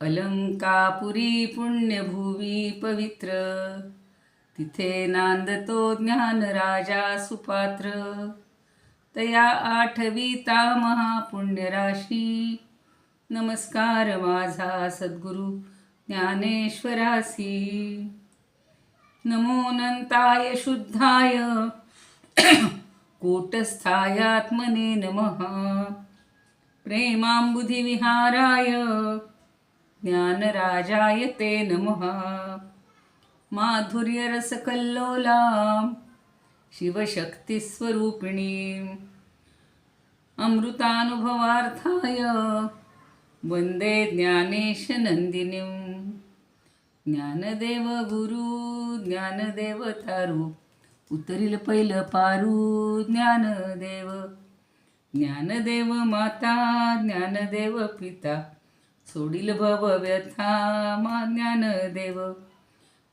अलंकापुरी पुण्यभूमी पवित्र, तिथे नांदतो ज्ञान राजा सुपात्र. तया आठविता महापुण्यराशी, नमस्कार माझा सद्गुरु ज्ञानेश्वरासी. नमो अनंताय शुद्धाय कूटस्थायात्मने नमः. प्रेमांबुधिविहाराय ज्ञानराजाय ते नमः. माधुर्यरसकल्लोला शिवशक्तिस्वरूपिणी, अमृतानुभवार्थाय वंदे ज्ञानेशनंदिनीं. ज्ञानदेव गुरु ज्ञानदेव तारू, उतरील पहिलं पारू ज्ञानदेव. ज्ञानदेव माता ज्ञानदेव पिता, सोडील भव व्यथा मा ज्ञानदेव.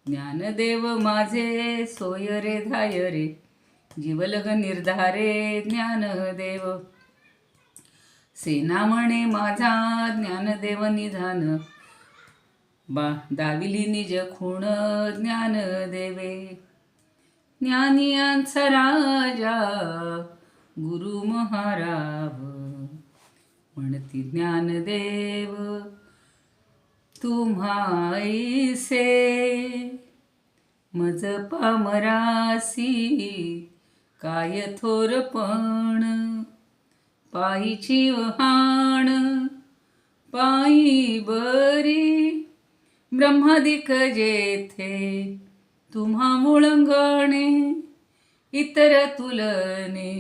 ज्ञानदेव माझे सोय रे धाय रे, जीवलग निर्धारे ज्ञानदेव. सेना म्हणे माझा ज्ञानदेव निधान, दाविली निज खूण ज्ञानदेवे. ज्ञानियांचा राजा गुरु महाराव, म्हणती ज्ञानदेव तुम्हाईसे. मज पामरासी काय थोरपण, पायीची वहाण पायी बरी. ब्रह्मादिक जेथे तुम्हा मुळंगणे, इतर तुलने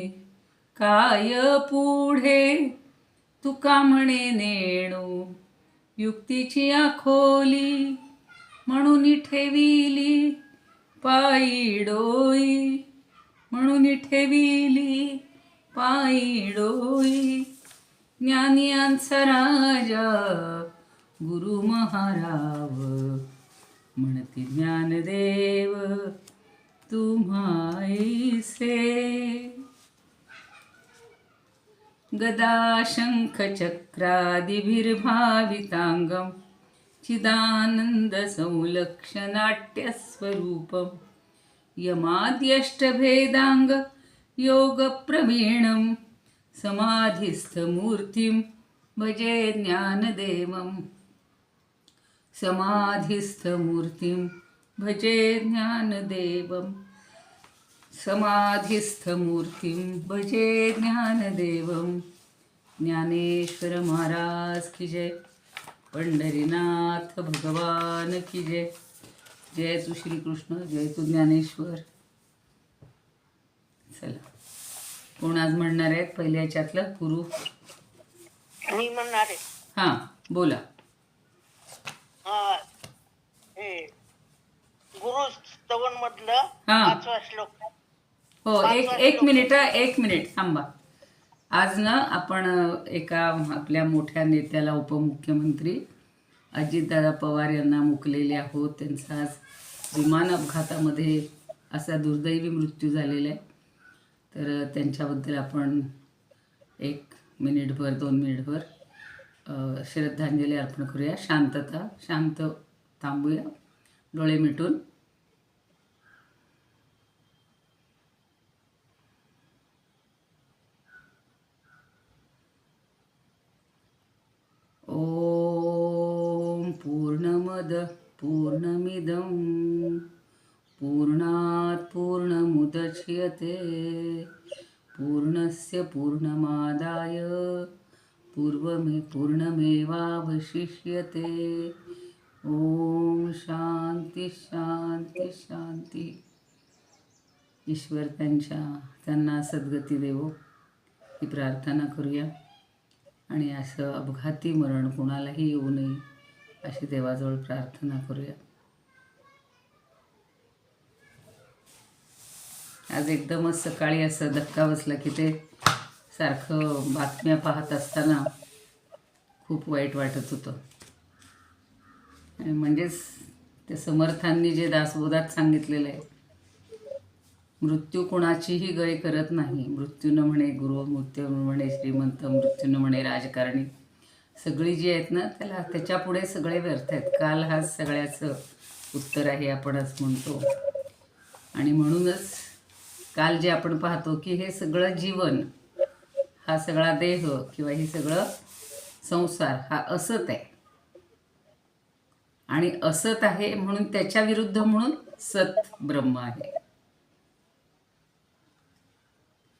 काय पुढे. तुका म्हणे नेणू युक्तीची आखोली, म्हणून ठेविली पायी डोई. म्हणून ठेविली पायी डोई. ज्ञानियांचा राजा गुरु महाराव, म्हणती ज्ञानदेव तुम्हाईसे. गदा शंख चक्रादिभिर्भावितांगम, चिदानंद संलक्ष्यनाट्यस्वरूपम. यमाद्यष्टभेदांग योग प्रवीणम, समाधिस्थ मूर्तिम भजे ज्ञानदेवम. समाधिस्थ मूर्तिम भजे ज्ञानदेवम. समाधिस्थ मूर्तिम भजे ज्ञानदेवम. ज्ञानेश्वर महाराज की जय. पंढरीनाथ भगवान की जय. जय तू श्रीकृष्ण, जय तू ज्ञानेश्वर. चला, कोण आज म्हणणार आहेत पहिल्या याच्यातलं? गुरु मी म्हणणार आहे. हां बोला. गुरु स्तवन मधलं हां. 5वा श्लोक. हो, एक मिनिट थांबा. आज ना आपण एका आपल्या मोठ्या नेत्याला, उपमुख्यमंत्री अजितदादा पवार यांना मुकलेले आहोत. त्यांचा आज विमान अपघातामध्ये असा दुर्दैवी मृत्यू झालेला आहे. तर त्यांच्याबद्दल आपण 1 मिनिटभर 2 मिनिटभर श्रद्धांजली अर्पण करूया. शांत थांबूया, डोळे मिटून. ओम पूर्णमद पूर्णमिदं पूर्णात् पूर्णमुदच्यते, पूर्णस्य पूर्णमादाय पूर्णमेवावशिष्यते. ओम शांती शांती शांती. ईश्वर त्यांना सद्गती देवो ही प्रार्थना करूया. आणि असं अपघाती मरण कोणालाही येऊ नये अशी देवाजवळ प्रार्थना करूया. आज एकदमच सकाळी असं धक्का बसला की ते सारखं बातम्या पाहत असताना खूप वाईट वाटत होतं. म्हणजेच त्या समर्थांनी जे दासबोधात सांगितलेलं आहे, मृत्यू कोणाचीही गय करत नाही. मृत्यू न म्हणे गुरु, मृत्यू म्हणे श्रीमंत, मृत्यू न म्हणे राजकारणी, सगळी जी आहेत ना त्याच्या पुढे सगळे व्यर्थ आहेत. काल हा सगळ्याचं उत्तर आहे आपण असं म्हणतो. आणि म्हणूनच काल जे आपण पाहतो की हे सगळं जीवन, हा सगळा देह किंवा हे सगळं संसार हा असत आहे. आणि असत आहे म्हणून त्याच्या विरुद्ध म्हणून सत ब्रह्म आहे.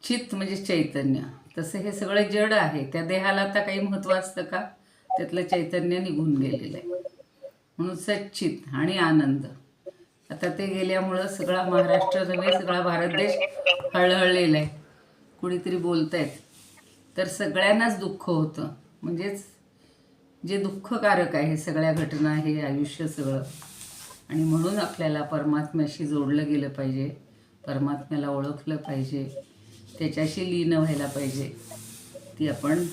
चित्त म्हणजे चैतन्य. तसं हे सगळं जड आहे. त्या देहाला आता काही महत्त्व असतं का? त्यातलं चैतन्य निघून गेलेलं आहे. म्हणून सच्चित आणि आनंद. आता ते गेल्यामुळं सगळा महाराष्ट्र नव्हे सगळा भारत देश हळहळलेला आहे. कुणीतरी बोलत आहेत तर सगळ्यांनाच दुःख होतं. म्हणजेच जे दुःखकारक आहे सगळ्या घटना, हे आयुष्य सगळं. आणि म्हणून आपल्याला परमात्म्याशी जोडलं गेलं पाहिजे, परमात्म्याला ओळखलं पाहिजे, त्याच्याशी लीन व्हायला पाहिजे. ती आपण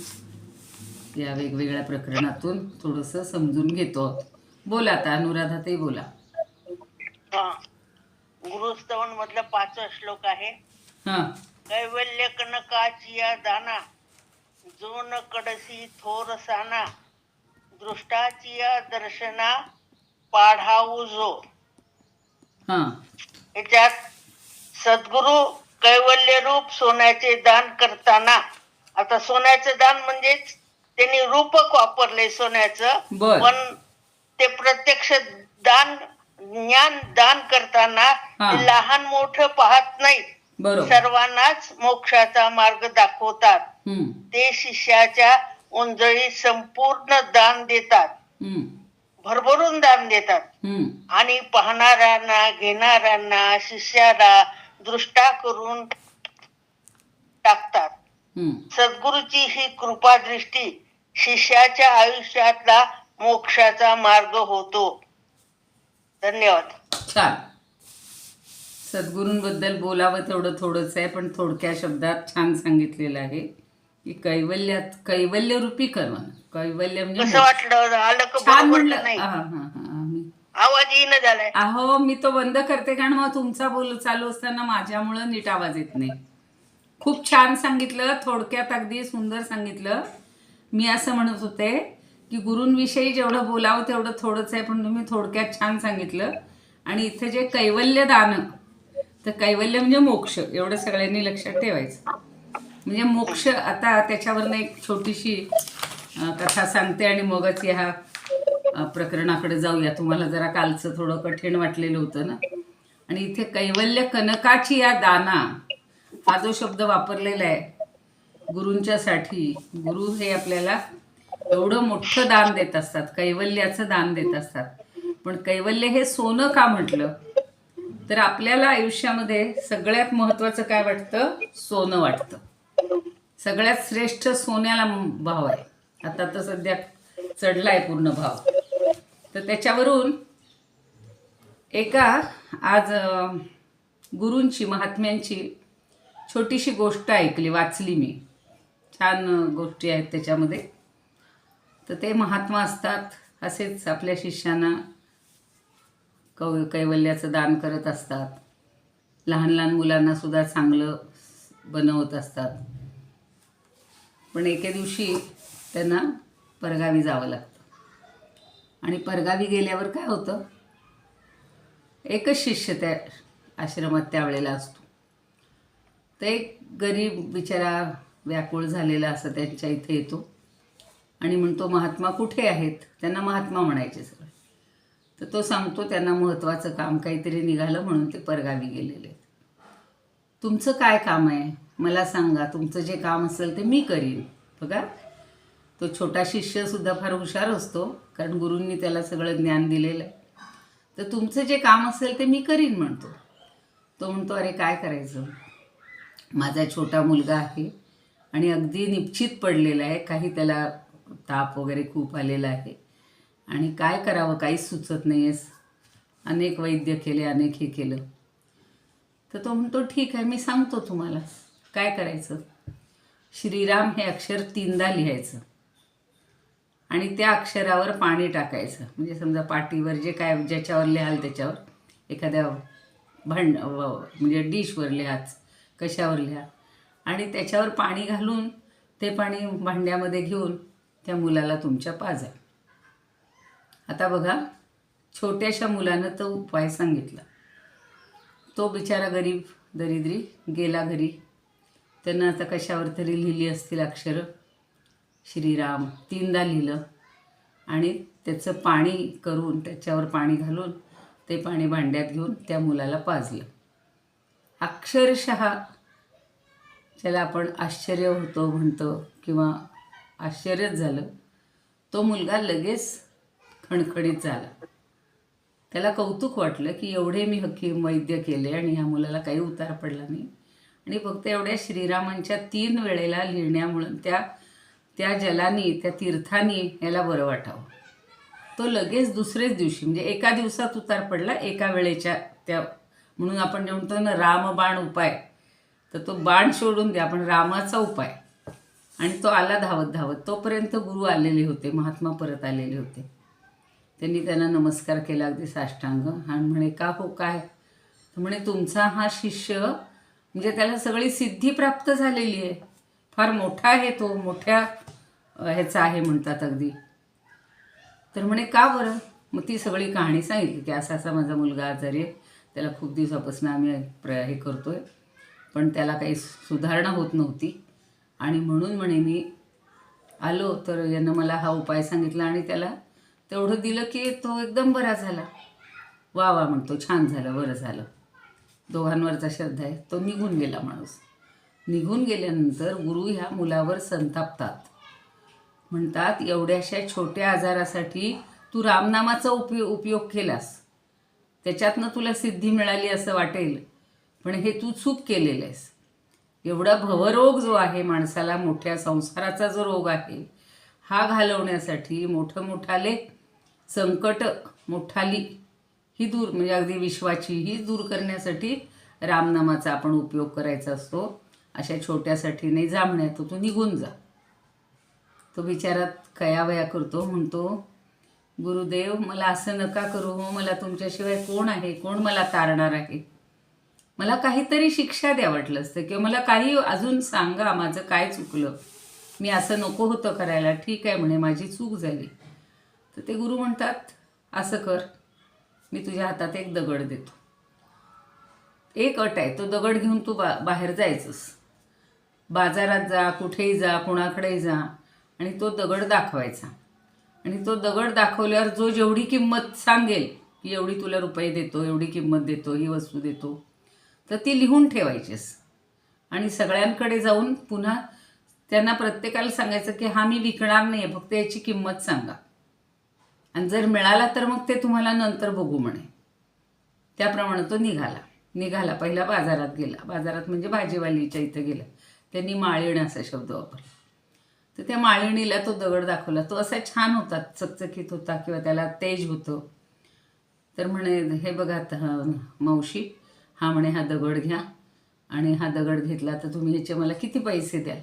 या वेगवेगळ्या प्रकरणातून थोडंसं समजून घेतो. बोला आता अनुराधाताई, बोला. हा, गुरुस्तवन मधला 5वा श्लोक आहे. हां कैवल्य कनकाचिया दाना, जो न कडसी थोर साना, दृष्टाचिया दर्शना पाढाऊ जो. हां याच्यात सद्गुरु कैवल्य रूप सोन्याचे दान करताना, आता सोन्याचं दान म्हणजेच त्यांनी रूपक वापरले सोन्याचं, बर. पण ते प्रत्यक्ष दान, ज्ञान दान करताना हा. ते लहान मोठं पाहत नाही, बरोबर. सर्वांनाच मोक्षाचा मार्ग दाखवतात. हम्म, ते शिष्याच्या उंजळी संपूर्ण दान देतात, हम्म, भरभरून दान देतात. हम्म, आणि पाहणाऱ्यांना, घेणाऱ्यांना, शिष्याला दृष्टा करून टाकतात. हम्म. सद्गुरूची ही कृपा दृष्टी शिष्याच्या आयुष्यातला मोक्षाचा मार्ग होतो. धन्यवाद. छान. सद्गुरूंबद्दल बोलावं तेवढं थोडंच आहे, पण थोडक्या शब्दात छान सांगितलेलं आहे की कैवल्यरूपी कर्म. कैवल्य म्हणजे कसं वाटलं? आलं का? छान बरोबर म्हणलं. का नाही? हा हा हा मी आवाज येईना झालाय. अहो मी तो बंद करते कारण मग तुमचा चालू असताना माझ्यामुळं नीट आवाज येत नाही. खूप छान सांगितलं, थोडक्यात अगदी सुंदर सांगितलं. मी असं म्हणत होते की गुरूंविषयी जेवढं बोलावं तेवढं थोडंच आहे, पण तुम्ही थोडक्यात छान सांगितलं. आणि इथे जे कैवल्य दान, तर कैवल्य म्हणजे मोक्ष, एवढं सगळ्यांनी लक्षात ठेवायचं. म्हणजे मोक्ष. आता त्याच्यावरनं एक छोटीशी कथा सांगते आणि मगच ह्या प्रकरणाकडे जाऊया. तुम्हाला जरा कालचं थोडं कठीण वाटलेलं होतं ना. आणि इथे कैवल्य कनकाची या दाना हा जो शब्द वापरलेला आहे गुरूंच्यासाठी, गुरु हे आपल्याला एवढं मोठं दान देत असतात, कैवल्याचं दान देत असतात. पण कैवल्य हे सोनं का म्हटलं तर आपल्याला आयुष्यामध्ये सगळ्यात महत्त्वाचं काय वाटतं? सोनं वाटतं. सगळ्यात श्रेष्ठ सोन्याला भाव आहे. आता तर सध्या चढलाय पूर्ण भाव. तर त्याच्यावरून एका आज गुरूंची, महात्म्यांची छोटीशी गोष्ट ऐकली, वाचली मी. छान गोष्टी आहेत त्याच्यामध्ये. तर ते महात्मा असतात, असेच आपल्या शिष्यांना कैवल्याचं दान करत असतात. लहान लहान मुलांना सुद्धा चांगलं बनवत असतात. पण एके दिवशी त्यांना परगावी जावं लागतं. आणि परगावी गेल्यावर काय होतं, एकच शिष्य त्या आश्रमात त्यावेळेला असतो. तर एक गरीब बिचारा व्याकुळ झालेला असं त्यांच्या इथे येतो आणि म्हणतो, महात्मा कुठे आहेत? त्यांना महात्मा म्हणायचे सगळे. तर तो सांगतो त्यांना महत्त्वाचं काम काहीतरी निघालं म्हणून ते परगावी गेलेले. तुमचं काय काम आहे मला सांगा, तुमचं जे काम असेल ते मी करीन. बघा, तो छोटा शिष्यसुद्धा फार हुशार असतो, कारण गुरूंनी त्याला सगळं ज्ञान दिलेलं आहे. तर तुमचं जे काम असेल ते मी करीन म्हणतो. तो म्हणतो, अरे काय करायचं, माझा छोटा मुलगा आहे आणि अगदी निश्चित पडलेला आहे, काही त्याला ताप वगैरे खूप आलेला आहे आणि काय करावं काहीच सुचत नाही आहेस. अनेक वैद्य केले, अनेक हे केलं. तर तो म्हणतो, ठीक आहे मी सांगतो तुम्हाला काय करायचं. श्रीराम हे अक्षर 3दा लिहायचं आणि त्या अक्षरावर पाणी टाकायचं. म्हणजे समजा पाटीवर जे काय ज्याच्यावर लिहाल त्याच्यावर, एखाद्या म्हणजे डिशवर लिहाच, कशावर लिहा, आणि त्याच्यावर पाणी घालून ते पाणी भांड्यामध्ये घेऊन त्या मुलाला तुमच्या पाजा. आता बघा, छोट्याशा मुलानं तो उपाय सांगितला. तो बिचारा गरीब दरिद्री गेला घरी. त्यानं आता कशावर तरी लिहिली असतील अक्षरं, श्रीराम 3दा लिहिलं आणि त्याचं पाणी करून त्याच्यावर पाणी घालून ते पाणी भांड्यात घेऊन त्या मुलाला पाजलं. अक्षरशः ज्याला आपण आश्चर्य होतो म्हणतो किंवा आश्चर्यच झालं, तो मुलगा लगेच खणखणीत झाला. त्याला कौतुक वाटलं की एवढे मी हकीम वैद्य केले आणि ह्या मुलाला काही उतार पडला नाही, आणि फक्त एवढ्या श्रीरामांच्या 3 वेळेला लिहिण्यामुळं त्या जलानी त्या तीर्थानी याला बरं वाटावं. तो लगेच दुसरेच दिवशी, म्हणजे एका दिवसात उतार पडला, एका वेळेच्या त्या. म्हणून आपण जे म्हणतो ना रामबाण उपाय, तर तो बाण सोडून द्या, पण रामाचा उपाय. आणि तो आला धावत धावत. तोपर्यंत गुरु आलेले होते, महात्मा परत आलेले होते. त्यांनी त्यांना नमस्कार केला अगदी साष्टांग, आणि म्हणे का हो काय? तर म्हणे तुमचा हा शिष्य, म्हणजे त्याला सगळी सिद्धी प्राप्त झालेली आहे, फार मोठा आहे तो, मोठ्या ह्याचा आहे म्हणतात अगदी. तर म्हणे का बरं? मग ती सगळी कहाणी सांगितली की असा असा माझा मुलगा आजारी आहे, त्याला खूप दिवसापासून आम्ही हे करतोय, पण त्याला काही सुधारणा होत नव्हती, आणि म्हणून म्हणे मी आलो, तर यानं मला हा उपाय सांगितला आणि त्याला तेवढं दिलं की तो एकदम बरा झाला. वा वा म्हणतो, छान झालं, बरं झालं. दोघांवरचा श्रद्धा आहे. तो निघून गेला माणूस. निघून गेल्यानंतर गुरु ह्या मुलावर संतापतात. म्हणतात एवढ्याशा छोट्या आजारासाठी तू रामनामाचा उपयोग केलास, त्याच्यातनं तुला सिद्धी मिळाली असं वाटेल, पण हे तू चूक केलेलं आहेस. एवढा भवरोग जो आहे माणसाला, मोठ्या संसाराचा जो रोग आहे, हा घालवण्यासाठी मोठाले संकट, मोठाली ही दूर, म्हणजे अगदी विश्वाची ही दूर करण्यासाठी रामनामाचा आपण उपयोग करायचा असतो. अशा छोट्यासाठी नाही जामण्या, तू निघून जा. तो बिचारात कयावया करतो, म्हणतो गुरुदेव मला असं नका करू हो, मला तुमच्याशिवाय कोण आहे, कोण मला तारणार आहे? मला काहीतरी शिक्षा द्या वाटलं असतं, किंवा मला काही अजून सांगा, माझं काय चुकलं, मी असं नको होतं करायला. ठीक आहे म्हणे, माझी चूक झाली. तर ते गुरु म्हणतात असं कर, मी तुझ्या हातात एक दगड देतो. एक अट आहे, तो दगड घेऊन तू बाहेर जायचंस, बाजारात जा, कुठेही जा, कोणाकडेही जा, आणि तो दगड दाखवायचा. आणि तो दगड दाखवल्यावर जो जेवढी किंमत सांगेल की एवढी तुला रुपये देतो, एवढी किंमत देतो, ही वस्तू देतो, तर ती लिहून ठेवायचीस. आणि सगळ्यांकडे जाऊन पुन्हा त्यांना प्रत्येकाला सांगायचं की हा मी विकणार नाही आहे, फक्त याची किंमत सांगा, आणि जर मिळाला तर मग ते तुम्हाला नंतर बघू म्हणे. त्याप्रमाणे तो निघाला. पहिला बाजारात गेला. बाजारात म्हणजे भाजीवालीच्या इथं गेला. त्यांनी माळीण असा शब्द वापरला. तर त्या माळिणीला तो दगड दाखवला. तो असा छान होता, चकचकीत होता, किंवा त्याला तेज होतं. तर म्हणे हे बघा मावशी, हा म्हणे हा दगड घ्या, आणि हा दगड घेतला तर तुम्ही ह्याचे मला किती पैसे द्याल?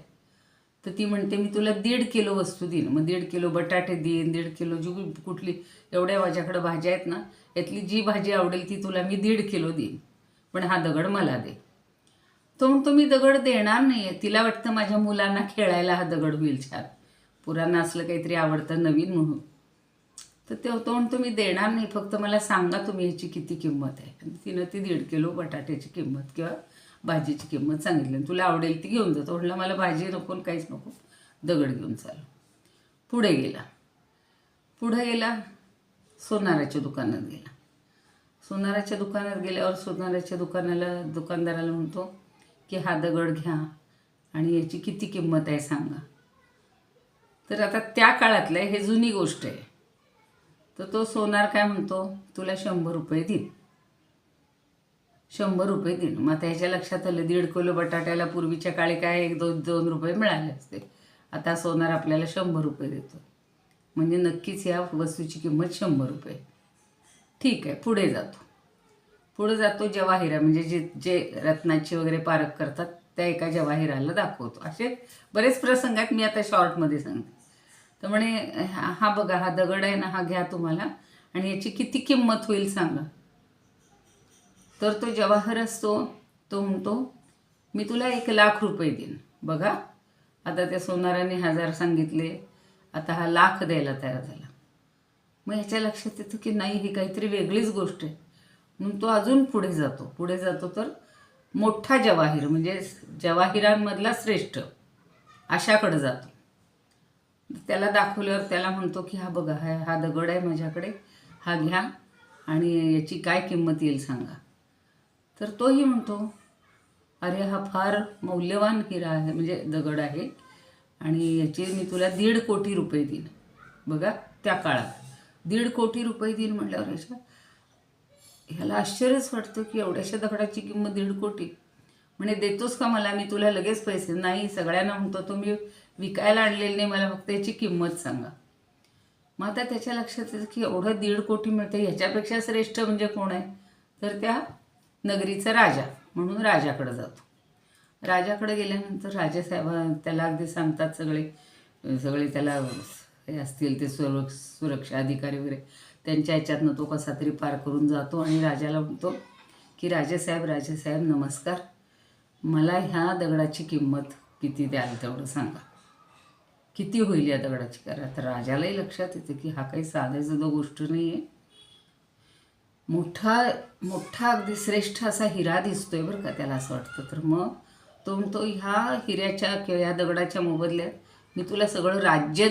तर ती म्हणते मी तुला 1.5 किलो वस्तू देईन. मग 1.5 किलो बटाटे देईन, 1.5 किलो कुठली, एवढ्या माझ्याकडं भाज्या आहेत ना, यातली जी भाजी आवडेल ती तुला मी 1.5 किलो देईन, पण हा दगड मला दे. तो म्हणतो मी दगड देणार नाही आहे. तिला वाटतं माझ्या मुलांना खेळायला हा दगड होईल छान, पुराणं असलं काहीतरी आवडतं नवीन म्हणून. तर तो म्हणतो मी देणार नाही, फक्त मला सांगा तुम्ही ह्याची किती किंमत आहे. आणि तिनं ती 1.5 किलो बटाट्याची किंमत किंवा भाजीची किंमत सांगितली. तुला आवडेल ती घेऊन जातो. म्हटलं मला भाजी नको, काहीच नको, दगड घेऊन चालू. पुढे गेला, सोनाराच्या दुकानात गेला. सोनाराच्या दुकानात गेल्यावर सोनाराच्या दुकानदाराला म्हणतो की हा दगड घ्या आणि याची किती किंमत आहे सांगा. तर आता त्या काळातलं हे जुनी गोष्ट आहे. तर तो सोनार काय म्हणतो, तुला 100 रुपये देईन, 100 रुपये देईन. मग आता ह्याच्या लक्षात आलं 1.5 किलो बटाट्याला पूर्वीच्या काळी काय 1-2 रुपये मिळाले असते. आता सोनार आपल्याला 100 रुपये देतो, म्हणजे नक्कीच या वस्तूची किंमत 100 रुपये. ठीक आहे, पुढे जातो जवाहिरा, म्हणजे जे रत्नाची वगैरे पारख करतात त्या एका जवाहिराला दाखवतो. असे बरेच प्रसंग आहेत, मी आता शॉर्टमध्ये सांगते. तर म्हणे हा बघा हा दगड आहे ना, हा घ्या तुम्हाला, आणि याची किती किंमत होईल सांगा. तर तो जवाहर असतो, तो म्हणतो मी तुला 1 लाख रुपये देईन. बघा आता त्या सोनाराने 1000 सांगितले, आता हा लाख द्यायला तयार झाला. मग ह्याच्या लक्षात येतं की नाही, ही काहीतरी वेगळीच गोष्ट आहे. म्हणून तो अजून पुढे जातो तर मोठा जवाहीर म्हणजे जवाहिरांमधला श्रेष्ठ अशाकडे जातो. त्याला दाखवल्यावर त्याला म्हणतो की हा बघा, हा दगड आहे माझ्याकडे, हा घ्या आणि याची काय किंमत येईल सांगा. तर तोही म्हणतो अरे हा फार मौल्यवान हिरा आहे, म्हणजे दगड आहे, आणि याचे मी तुला 1.5 कोटी रुपये देईन. बघा त्या काळात 1.5 कोटी रुपये देईन म्हटल्यावर ह्याला आश्चर्यच वाटतं की एवढ्याशा दगडाची किंमत 1.5 कोटी. म्हणे देतोस का मला, मी तुला लगेच पैसे. नाही, सगळ्यांना म्हणतो तुम्ही विकायला आणलेलं नाही, मला फक्त याची किंमत सांगा. मग आता त्याच्या लक्षात येतं की एवढं 1.5 कोटी मिळतं, ह्याच्यापेक्षा श्रेष्ठ म्हणजे कोण आहे, तर त्या नगरीचा राजा. म्हणून राजाकडे जातो. राजाकडे गेल्यानंतर राजेसाहेब त्याला अगदी सांगतात, सगळे त्याला हे असतील ते सुरक्षा अधिकारी वगैरे, त्यांच्या ह्याच्यातनं तो कसा तरी पार करून जातो आणि राजाला म्हणतो की राजेसाहेब नमस्कार, मला ह्या दगडाची किंमत किती द्याल तेवढं सांगा, किती होईल या दगडाची. कारण आता राजालाही लक्षात येते की हा काही साधेसुद्धा गोष्ट नाही आहे, मोठा अगदी श्रेष्ठ असा हिरा दिसतोय बरं का, त्याला असं वाटतं. तर मग तो म्हणतो ह्या हिऱ्याच्या किंवा ह्या दगडाच्या मोबदल्यात मी तुला सगळं राज्य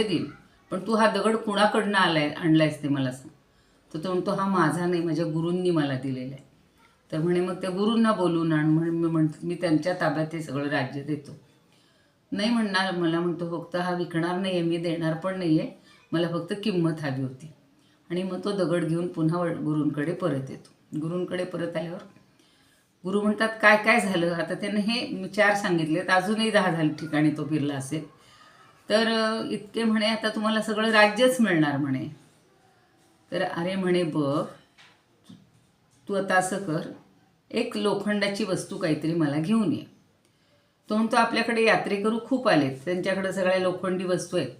देईन, पण तू हा दगड कुणाकडनं आणलायस ते मला सांग. तर तो म्हणतो हा माझा नाही, माझ्या गुरूंनी मला दिलेला आहे. तर म्हणे मग त्या गुरूंना बोलून आण. मी त्यांच्या ताब्यात ते सगळं राज्य देतो. नाही म्हणणार, मला म्हणतो फक्त हा विकणार नाही आहे, मी देणार पण नाही आहे, मला फक्त किंमत हवी होती. आणि मग तो दगड घेऊन पुन्हा गुरूंकडे परत येतो. गुरूंकडे परत आल्यावर गुरु म्हणतात काय काय झालं. आता त्यानं हे 4 सांगितलेत, अजूनही 10 ठिकाणी तो फिरला असेल. तर इतके म्हणे आता तुम्हाला सगळं राज्यच मिळणार म्हणे. तर अरे म्हणे बघ, तू आता असं कर, एक लोखंडाची वस्तू काहीतरी मला घेऊन ये. तो म्हणतो आपल्याकडे यात्रेकरू खूप आलेत, त्यांच्याकडे सगळ्या लोखंडी वस्तू आहेत,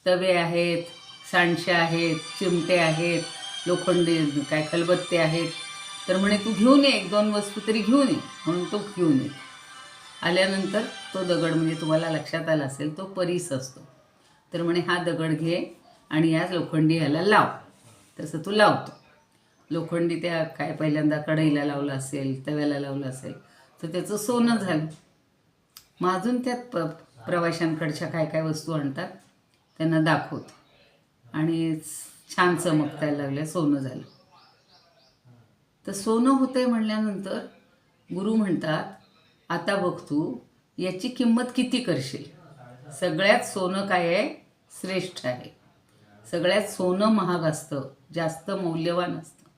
तवे आहेत, सांडशे आहेत, चिमटे आहेत, लोखंडी काय खलबत्ते आहेत. तर म्हणे तू घेऊन ये, 1-2 वस्तू तरी घेऊन ये. म्हणून तो घेऊन ये. आल्यानंतर तो दगड, म्हणजे तुम्हाला लक्षात आला असेल, तो परीस असतो. तर म्हणे हा दगड घे आणि या लोखंडी ह्याला लाव. तसं तो लावतो. लोखंडी त्या काय पहिल्यांदा कढईला लावलं असेल, तव्याला लावलं असेल, तर त्याचं सोनं झालं. मग अजून त्यात प्रवाशांकडच्या काय काय वस्तू आणतात, त्यांना दाखवतो आणि छान चमकतायला लागल्या, सोनं झालं. तर सोनं होतंय म्हणल्यानंतर गुरु म्हणतात आता बघ तू याची किंमत किती करशील. सगळ्यात सोनं काय आहे, श्रेष्ठ आहे. सगळ्यात सोनं महाग असतं, जास्त मौल्यवान असतं.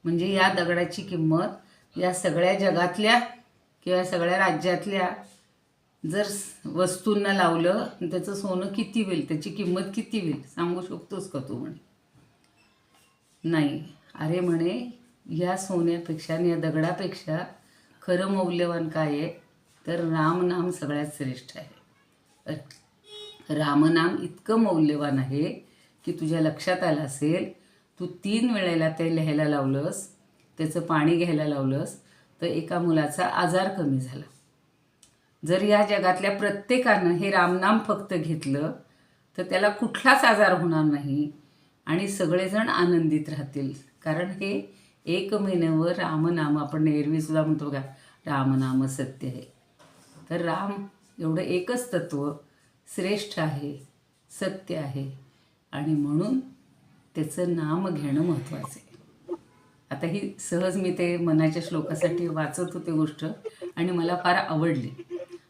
म्हणजे या दगडाची किंमत या सगळ्या जगातल्या किंवा सगळ्या राज्यातल्या जर वस्तूंना लावलं त्याचं सोनं किती होईल, त्याची किंमत किती होईल सांगू शकतोस का तू. म्हणे नाही. अरे म्हणे या सोन्यापेक्षा आणि या दगडापेक्षा खरं मौल्यवान काय आहे, तर रामनाम सगळ्यात श्रेष्ठ आहे. रामनाम इतकं मौल्यवान आहे की तुझ्या लक्षात आलं असेल, तू 3 वेळेला ते लिहायला लावलंस, त्याचं पाणी घ्यायला लावलंस, तर एका मुलाचा आजार कमी झाला. जर या जगातल्या प्रत्येकानं हे रामनाम फक्त घेतलं तर त्याला कुठलाच आजार होणार नाही आणि सगळेजण आनंदित राहतील. कारण हे एकमेव रामनाम, आपण एरवीसुद्धा म्हणतो का रामनाम सत्य आहे. तर राम एवढं एकच तत्व श्रेष्ठ आहे, सत्य आहे, आणि म्हणून त्याचं नाम घेणं महत्त्वाचं आहे. आता ही सहज मी ते मनाच्या श्लोकासाठी वाचत होते गोष्ट आणि मला फार आवडली.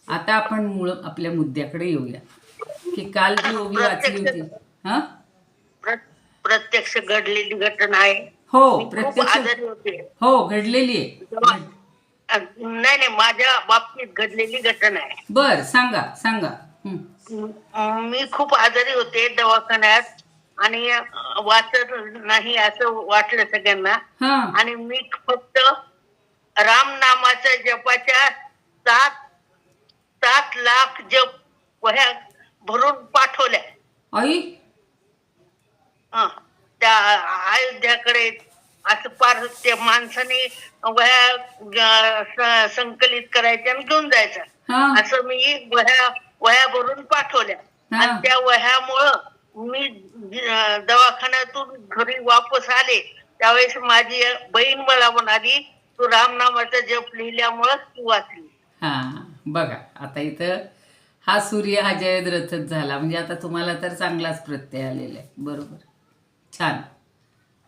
आता आपण मूळ आपल्या मुद्द्याकडे येऊया की काल जी ओवी वाचली होती. हा, प्रत्यक्ष घडलेली घटना आहे. हो, प्रत्यक्ष होते. हो, घडलेली आहे. नाही, माझ्या बाबतीत घडलेली घटना आहे. बर, सांगा. मी खूप आजारी होते दवाखान्यात आणि वाचत नाही असं वाटलं सगळ्यांना. आणि मी फक्त रामनामाच्या जपाच्या 7 लाख जप वह्या भरून पाठवल्या. आई त्या अयोध्याकडे असं पार त्या माणसाने वह्या संकलित करायच्या आणि घेऊन जायच्या. असं मी वह्या वह्या भरून पाठवल्या. हा. आणि त्या वह्यामुळं मी दवाखान्यातून घरी वापस आले त्यावेळेस माझी बहीण मला म्हणाली तू रामनामाचा जप लिहिल्यामुळं तू वाचली. हा बघा आता इथं हा सूर्य हा जयद्रथच झाला म्हणजे आता तुम्हाला तर चांगलाच प्रत्यय आलेला आहे. बरोबर, छान.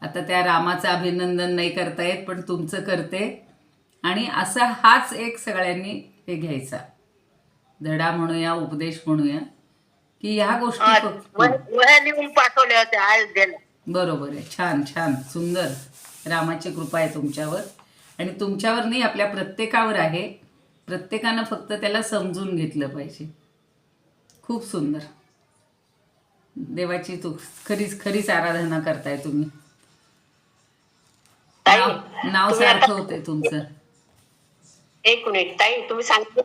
आता त्या रामाचं अभिनंदन नाही करता येत पण तुमचं करते. आणि असा हाच एक सगळ्यांनी हे घ्यायचा धडा म्हणूया, उपदेश म्हणूया, की ह्या गोष्टी फक्त वह्या लिहून पाठवल्या होत्या अयोध्येला. बरोबर आहे. छान छान सुंदर. रामाची कृपा आहे तुमच्यावर आणि तुमच्यावर नाही आपल्या प्रत्येकावर आहे. प्रत्येकानं फक्त त्याला समजून घेतलं पाहिजे. खूप सुंदर. देवाची तू खरीच खरीच आराधना करताय तुम्ही. ताई, नाव तुम्ही सारखं आता होतंय तुमचं. एक मिनिट ताई, तुम्ही सांगितलं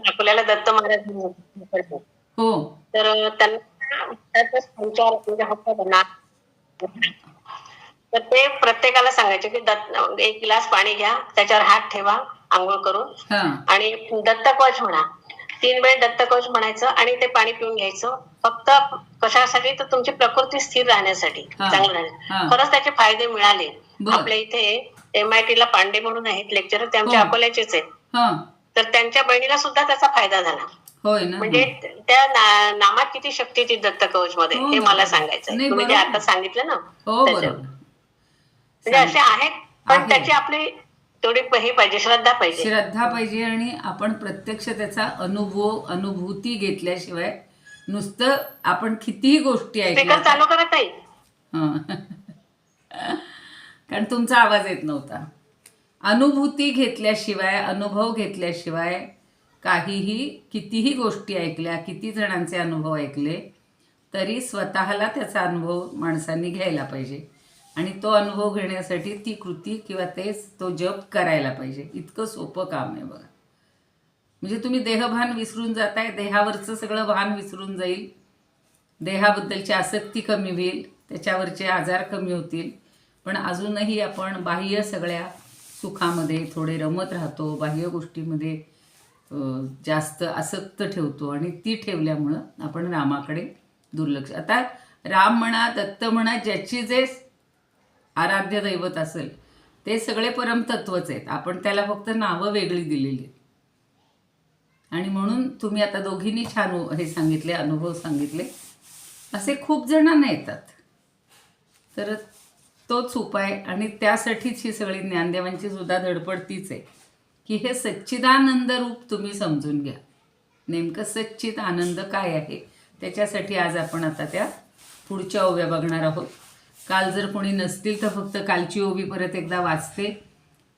अकोल्याला दत्त महाराज म्हणून. हो तर त्यांना त्याचाच संचार म्हणजे होता ना. तर ते प्रत्येकाला सांगायचे की एक गिलास पाणी घ्या, त्याच्यावर हात ठेवा आंघोळ करून हां आणि दत्तकवच म्हणा. 3 वेळ दत्तकवच म्हणायचं आणि ते पाणी पिऊन घ्यायचं. फक्त कशासाठी तर तुमची प्रकृती स्थिर राहण्यासाठी, हा. चांगलं हा. राहण्यासाठी. खरंच त्याचे फायदे मिळाले. बर. आपल्या इथे MIT ला पांडे म्हणून आहेत लेक्चरर, ते आमच्या हो. अकोल्याचेच आहेत. हां तर त्यांच्या बहिणीला सुद्धा त्याचा फायदा झाला. होय ना. म्हणजे त्या नामात किती शक्ती आहे दत्त कवच मध्ये हो हे ना. मला सांगायचं. नाही, तुम्ही जे बरोबर. आता सांगितलं ना हो त्याच्यात. बरोबर. म्हणजे असे आहेत पण आहे. त्याची आपली थोडी हे पाहिजे, श्रद्धा पाहिजे. श्रद्धा पाहिजे आणि आपण प्रत्यक्ष त्याचा अनुभूती घेतल्याशिवाय नुसतं आपण कितीही गोष्टी स्पीकर ऐकल्या चालू करा ताई. हं. कारण तुमचा आवाज येत नव्हता. अनुभूती घेतल्याशिवाय, अनुभव घेतल्याशिवाय काहीही कितीही गोष्टी ऐकल्या, किती जणांचे अनुभव ऐकले तरी स्वतःला त्याचा अनुभव माणसांनी घ्यायला पाहिजे. आणि तो अनुभव घेण्यासाठी ती कृती किंवा तो जप करायला पाहिजे. इतकं सोपं काम आहे बघा. म्हणजे तुम्ही देहभान विसरून जाताय, देहावरचं सगळं भान विसरून जाईल, देहाबद्दलची आसक्ती कमी होईल, त्याच्यावरचे आजार कमी होतील. पण अजूनही आपण बाह्य सगळ्या सुखामध्ये थोडे रमत राहतो, बाह्य गोष्टीमध्ये जास्त आसक्त ठेवतो आणि ती ठेवल्यामुळं आपण रामाकडे दुर्लक्ष. आता राम म्हणा, दत्त म्हणा, ज्याची जे आराध्य दैवत असेल ते सगळे परमतत्वच आहेत. आपण त्याला फक्त नावं वेगळी दिलेली आहेत. आणि म्हणून तुम्ही आता दोघींनी छान हे सांगितले, अनुभव सांगितले. असे खूप जणांना येतात. तर तोच उपाय आणि त्यासाठीच ही सगळी ज्ञानदेवांची सुद्धा धडपड तीच आहे की हे सच्चिदानंद रूप तुम्ही समजून घ्या. नेमकं सच्चित आनंद काय आहे त्याच्यासाठी आज आपण आता त्या पुढच्या ओव्या बघणार आहोत. काल जर कोणी नसतील तर फक्त कालची ओवी परत एकदा वाचते.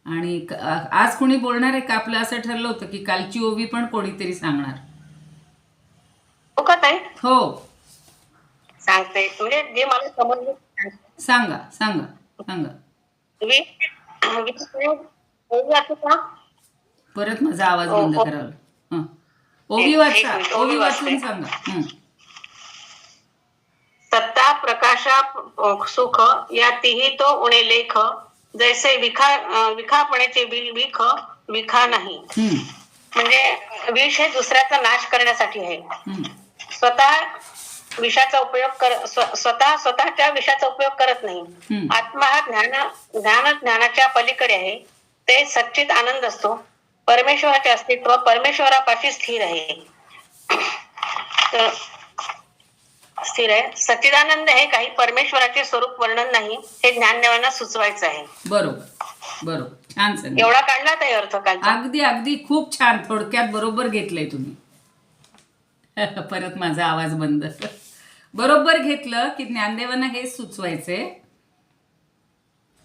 आणि आज कोणी बोलणार आहे का? आपलं असं ठरलं होतं की कालची ओवी पण कोणीतरी सांगणार. हो का ताई? हो सांगते. म्हणजे जे मला समजलं सांगा सांगा सांगा. परत माझा आवाज बंद करावा. हां ओवी वाचा, ओवी वाचून सांगा. सत्ता प्रकाशा सुख या तिही तो उणे लेख, जैसे विखापण्याचे विख विखा नाही. म्हणजे विष हे दुसऱ्याचा नाश करण्यासाठी आहे. स्वतःच्या विषाचा उपयोग करत नाही. आत्मा हा ज्ञानाच्या पलीकडे आहे. ते सच्चित आनंद असतो. परमेश्वराचे अस्तित्व परमेश्वरापाशी स्थिर आहे. स्थिर आहे. सच्चिदानंद हे काही परमेश्वराचे स्वरूप वर्णन नाही, हे ज्ञानदेवांना सुचवायचं आहे. बरोबर बरोबर. छान सांगितलं. एवढा काढला ताई अर्थ कालचा. अगदी अगदी खूप छान. थोडक्यात बरोबर घेतलंय तुम्ही. परत माझा आवाज बंद. बरोबर घेतलं की ज्ञानदेवांना हे सुचवायचे.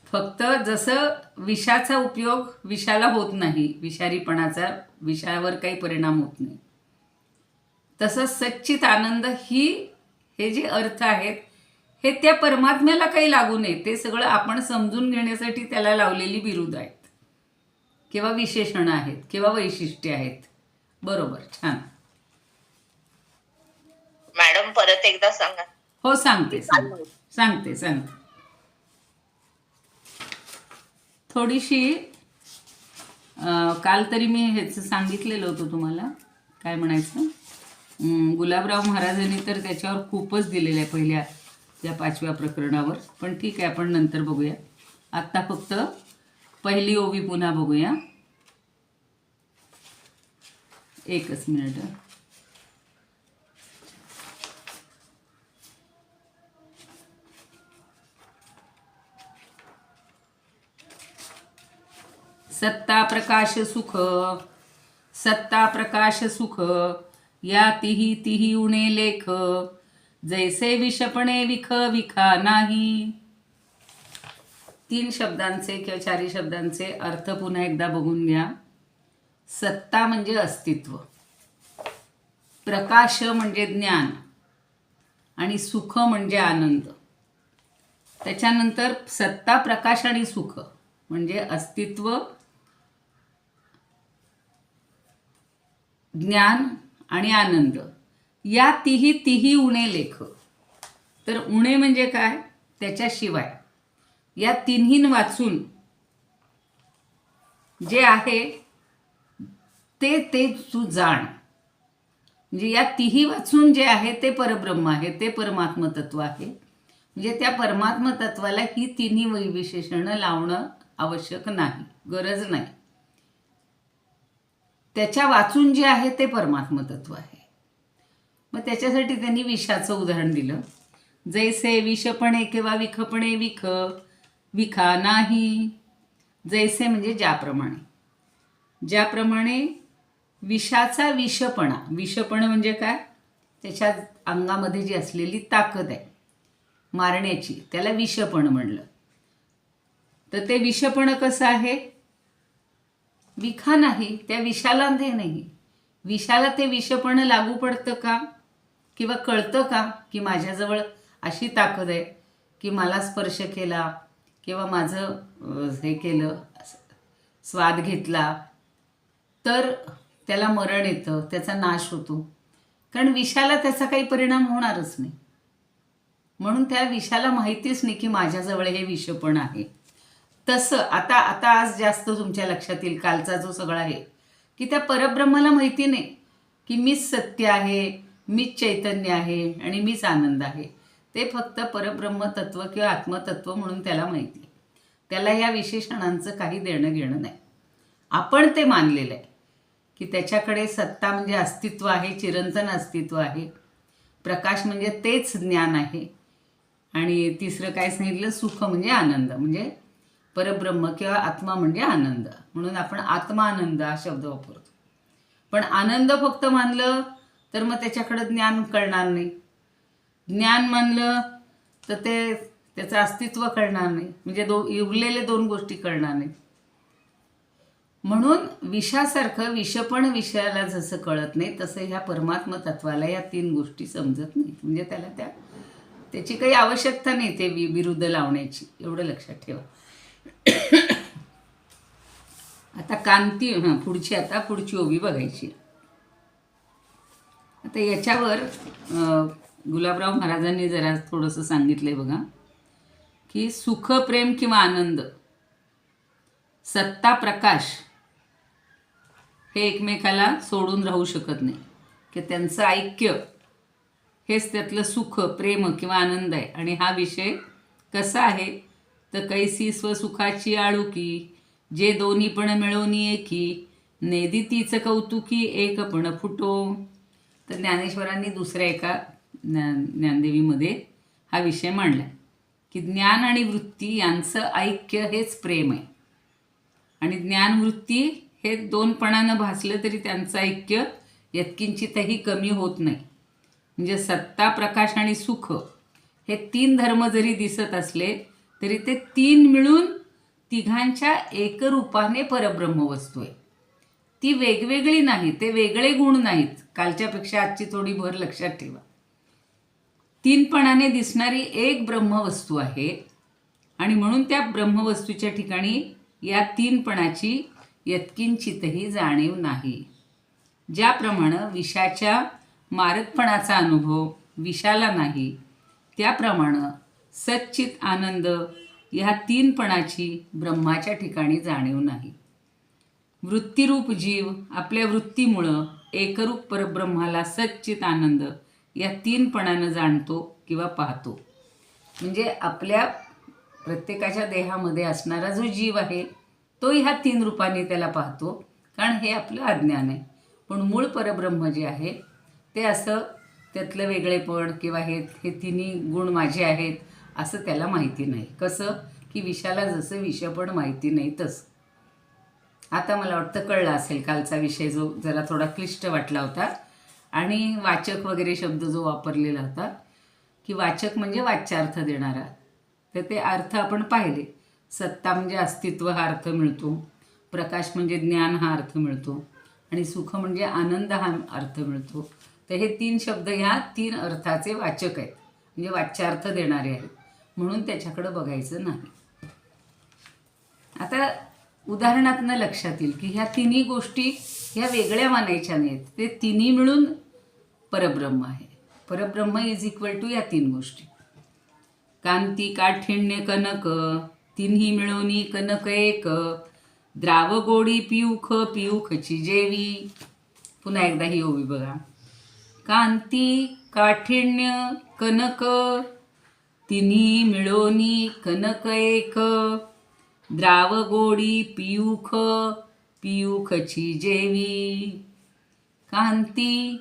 फक्त जसं विषाचा उपयोग विषाला होत नाही, विषारीपणाचा विषावर काही परिणाम होत नाही, तसं सच्चित आनंद हे जे अर्थ आहेत हे त्या परमात्म्याला काही लागू नये. ते सगळं आपण समजून घेण्यासाठी त्याला लावलेली बिरुद आहेत किंवा विशेषणं आहेत किंवा वैशिष्ट्ये आहेत. बरोबर, छान. मॅडम परत एकदा सांगा. हो सांगते सांगते सांगते. थोडीशी काल तरी मी हेच सांगितलेलं होतं तुम्हाला काय म्हणायचं, गुलाबराव महाराजांनी तर त्याच्यावर खूपच दिलेलं आहे पहिल्या या 5व्या प्रकरणावर. पण ठीक आहे, आपण नंतर बघूया. आत्ता फक्त पहिली ओवी पुन्हा बघूया. एकच मिनिट. सत्ता प्रकाश सुख, सत्ता प्रकाश सुख, या तिही तिही उणे लेख, जैसे विषपणे विख विखा नाही. 3 शब्दांचे किंवा 4 शब्दांचे अर्थ पुन्हा एकदा बघून घ्या. सत्ता म्हणजे अस्तित्व, प्रकाश म्हणजे ज्ञान, आणि सुख म्हणजे आनंद. त्याच्यानंतर सत्ता, प्रकाश आणि सुख म्हणजे अस्तित्व, ज्ञान आणि आनंद. या तिही तिही उणे लेख. तर उणे म्हणजे काय, त्याच्याशिवाय या तिन्ही वाचून जे आहे ते ते तू जाण. म्हणजे या तिही वाचून जे आहे ते परब्रह्म आहे, ते परमात्म तत्व आहे. म्हणजे त्या परमात्म तत्वाला ही तिन्ही वैविशेषणं लावणं आवश्यक नाही, गरज नाही. त्याच्या वाचून जे आहे ते परमात्म तत्व आहे. मग त्याच्यासाठी त्यांनी विषाचं उदाहरण दिलं. जैसे विषपणे किंवा विखपणे विख विखा नाही. जैसे म्हणजे ज्याप्रमाणे, ज्याप्रमाणे विषाचा विषपणा, विषपण म्हणजे काय, त्याच्या अंगामध्ये जी असलेली ताकद आहे मारण्याची, त्याला विषपण म्हणलं. तर ते विषपण कसं आहे, विखा नाही, त्या विषाला ते नाही. विषाला ते विषपण लागू पडतं का, किंवा कळतं का की माझ्याजवळ अशी ताकद आहे की मला स्पर्श केला किंवा माझं हे केलं, स्वाद घेतला तर त्याला मरण येतं, त्याचा नाश होतो. कारण विषाला त्याचा काही परिणाम होणारच नाही. म्हणून त्या विषाला माहितीच नाही की माझ्याजवळ हे विषपण आहे. तसं आता आता आज जास्त तुमच्या लक्षात येईल, कालचा जो सगळा आहे, की त्या परब्रह्माला माहिती नाही की मीच सत्य आहे, मीच चैतन्य आहे आणि मीच आनंद आहे. ते फक्त परब्रह्म तत्व किंवा आत्मतत्व म्हणून त्याला माहिती. त्याला या विशेषणांचं काही देणं घेणं नाही. आपण ते मानलेलं आहे की त्याच्याकडे सत्ता म्हणजे अस्तित्व आहे, चिरंतन अस्तित्व आहे. प्रकाश म्हणजे तेच ज्ञान आहे. आणि तिसरं काय सांगितलं, सुख म्हणजे आनंद, म्हणजे परब्रह्म किंवा आत्मा म्हणजे आनंद. म्हणून आपण आत्मानंद हा शब्द वापरतो. पण आनंद फक्त मानलं तर मग त्याच्याकडं ज्ञान कळणार नाही. ज्ञान मानलं तर ते त्याचं अस्तित्व कळणार नाही. म्हणजे उरलेले 2 गोष्टी कळणार नाहीत. म्हणून विषासारखं विषपण विषयाला जसं कळत नाही, तसं ह्या परमात्म तत्वाला या 3 गोष्टी समजत नाहीत. म्हणजे त्याला त्याची काही आवश्यकता नाही ते विरुद्ध लावण्याची, एवढं लक्षात ठेवा. आता कांती पुढची ओवी बघायची. आता याच्यावर गुलाबराव महाराजांनी जरा थोडंसं सांगितलंय बघा, की सुख, प्रेम किंवा आनंद, सत्ता, प्रकाश हे एकमेकाला सोडून राहू शकत नाही. की त्यांचं ऐक्य हेच त्यातलं सुख, प्रेम किंवा आनंद आहे. आणि हा विषय कसा आहे तर कैसी स्वसुखाची आळुकी, जे दोन्ही पण मिळवणी एकी, नेदितीच कौतुकी एक पण फुटो. तर ज्ञानेश्वरांनी दुसऱ्या एका ज्ञानदेवीमध्ये हा विषय मांडला की ज्ञान आणि वृत्ती यांचं ऐक्य हेच प्रेम आहे. आणि ज्ञान वृत्ती हे 2पणानं भासलं तरी त्यांचं ऐक्य यत्किंचितही कमी होत नाही. म्हणजे सत्ता, प्रकाश आणि सुख हे 3 धर्म जरी दिसत असले तरी ते 3 मिळून तिघांच्या एकरूपाने परब्रह्म वस्तू आहे. ती वेगवेगळी नाही, ते वेगळे गुण नाहीत. कालच्यापेक्षा आजची थोडी भर लक्षात ठेवा. 3पणाने दिसणारी एक ब्रह्मवस्तू आहे. आणि म्हणून त्या ब्रह्मवस्तूच्या ठिकाणी या 3पणाची यत्किंचितही जाणीव नाही. ज्याप्रमाणे विषाच्या मारकपणाचा अनुभव विषाला नाही, त्याप्रमाणे सच्चित आनंद ह्या 3पणाची ब्रह्माच्या ठिकाणी जाणीव नाही. वृत्तिरूप जीव आपल्या वृत्तीमुळं एकरूप परब्रह्माला सच्चित आनंद या 3पणानं जाणतो किंवा पाहतो. म्हणजे आपल्या प्रत्येकाच्या देहामध्ये असणारा जो जीव आहे तो ह्या 3 रूपाने त्याला पाहतो, कारण हे आपलं अज्ञान आहे. पण मूळ परब्रह्म जे आहे ते असं त्यातलं वेगळेपण किंवा हे तिन्ही गुण माझे आहेत असं त्याला माहिती नाही. कसं की विषाला जसं विषयपण माहिती नाही तसं. आता मला वाटतं कळलं असेल कालचा विषय जो जरा थोडा क्लिष्ट वाटला होता. आणि वाचक वगैरे शब्द जो वापरलेला होता की वाचक म्हणजे वाच्यार्थ देणारा, तर ते अर्थ आपण पाहिले. सत्ता म्हणजे अस्तित्व हा अर्थ मिळतो, प्रकाश म्हणजे ज्ञान हा अर्थ मिळतो, आणि सुख म्हणजे आनंद हा अर्थ मिळतो. तर हे 3 शब्द ह्या 3 अर्थाचे वाचक आहेत, म्हणजे वाच्यार्थ देणारे आहेत. म्हणून त्याच्याकडं बघायचं नाही. आता उदाहरणातनं लक्षात येईल की ह्या तिन्ही गोष्टी ह्या वेगळ्या मानायच्या नाहीत. ते तिन्ही मिळून परब्रह्म आहे. परब्रह्म इज इक्वल टू या 3 गोष्टी. कांती काठिण्य कनक तिन्ही मिळवणी कनक एक. द्राव गोडी पियूख पियूखची जेवी. पुन्हा एकदा ही ओवी बघा. कांती काठिण्य कनक तिन्ही मिळवणी कनक एक. द्राव गोडी पियूख पियूखची जेवी. कांती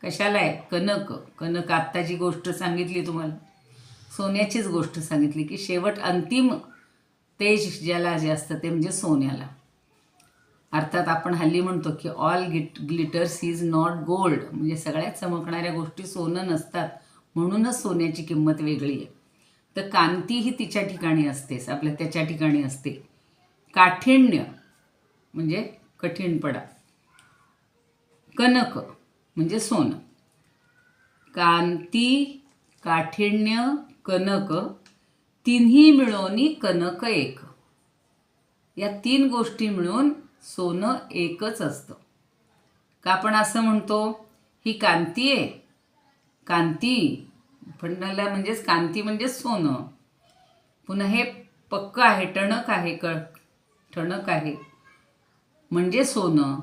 कशाला आहे? कनक. कनक आत्ता जी गोष्ट सांगितली तुम्हाला सोन्याचीच गोष्ट सांगितली की शेवट अंतिम तेज ज्याला जे असतं ते म्हणजे सोन्याला. अर्थात आपण हल्ली म्हणतो की all glitters is not gold, म्हणजे सगळ्यात चमकणाऱ्या गोष्टी सोनं नसतात, म्हणूनच सोन्याची किंमत वेगळी आहे. तर कांती ही तिच्या ठिकाणी असतेच, आपल्या त्याच्या ठिकाणी असते. काठिण्य म्हणजे कठीणपणा. कनक म्हणजे सोनं. कांती काठिण्य कनक तिन्ही मिळवणी कनक एक. या 3 गोष्टी मिळून सोनं एकच असतं. का आपण असं म्हणतो? ही कांती आहे. कांती फंडाला म्हणजेच कांती म्हणजे सोनं. पुन्हा हे पक्क आहे, टणक आहे, ठणक आहे म्हणजे सोनं.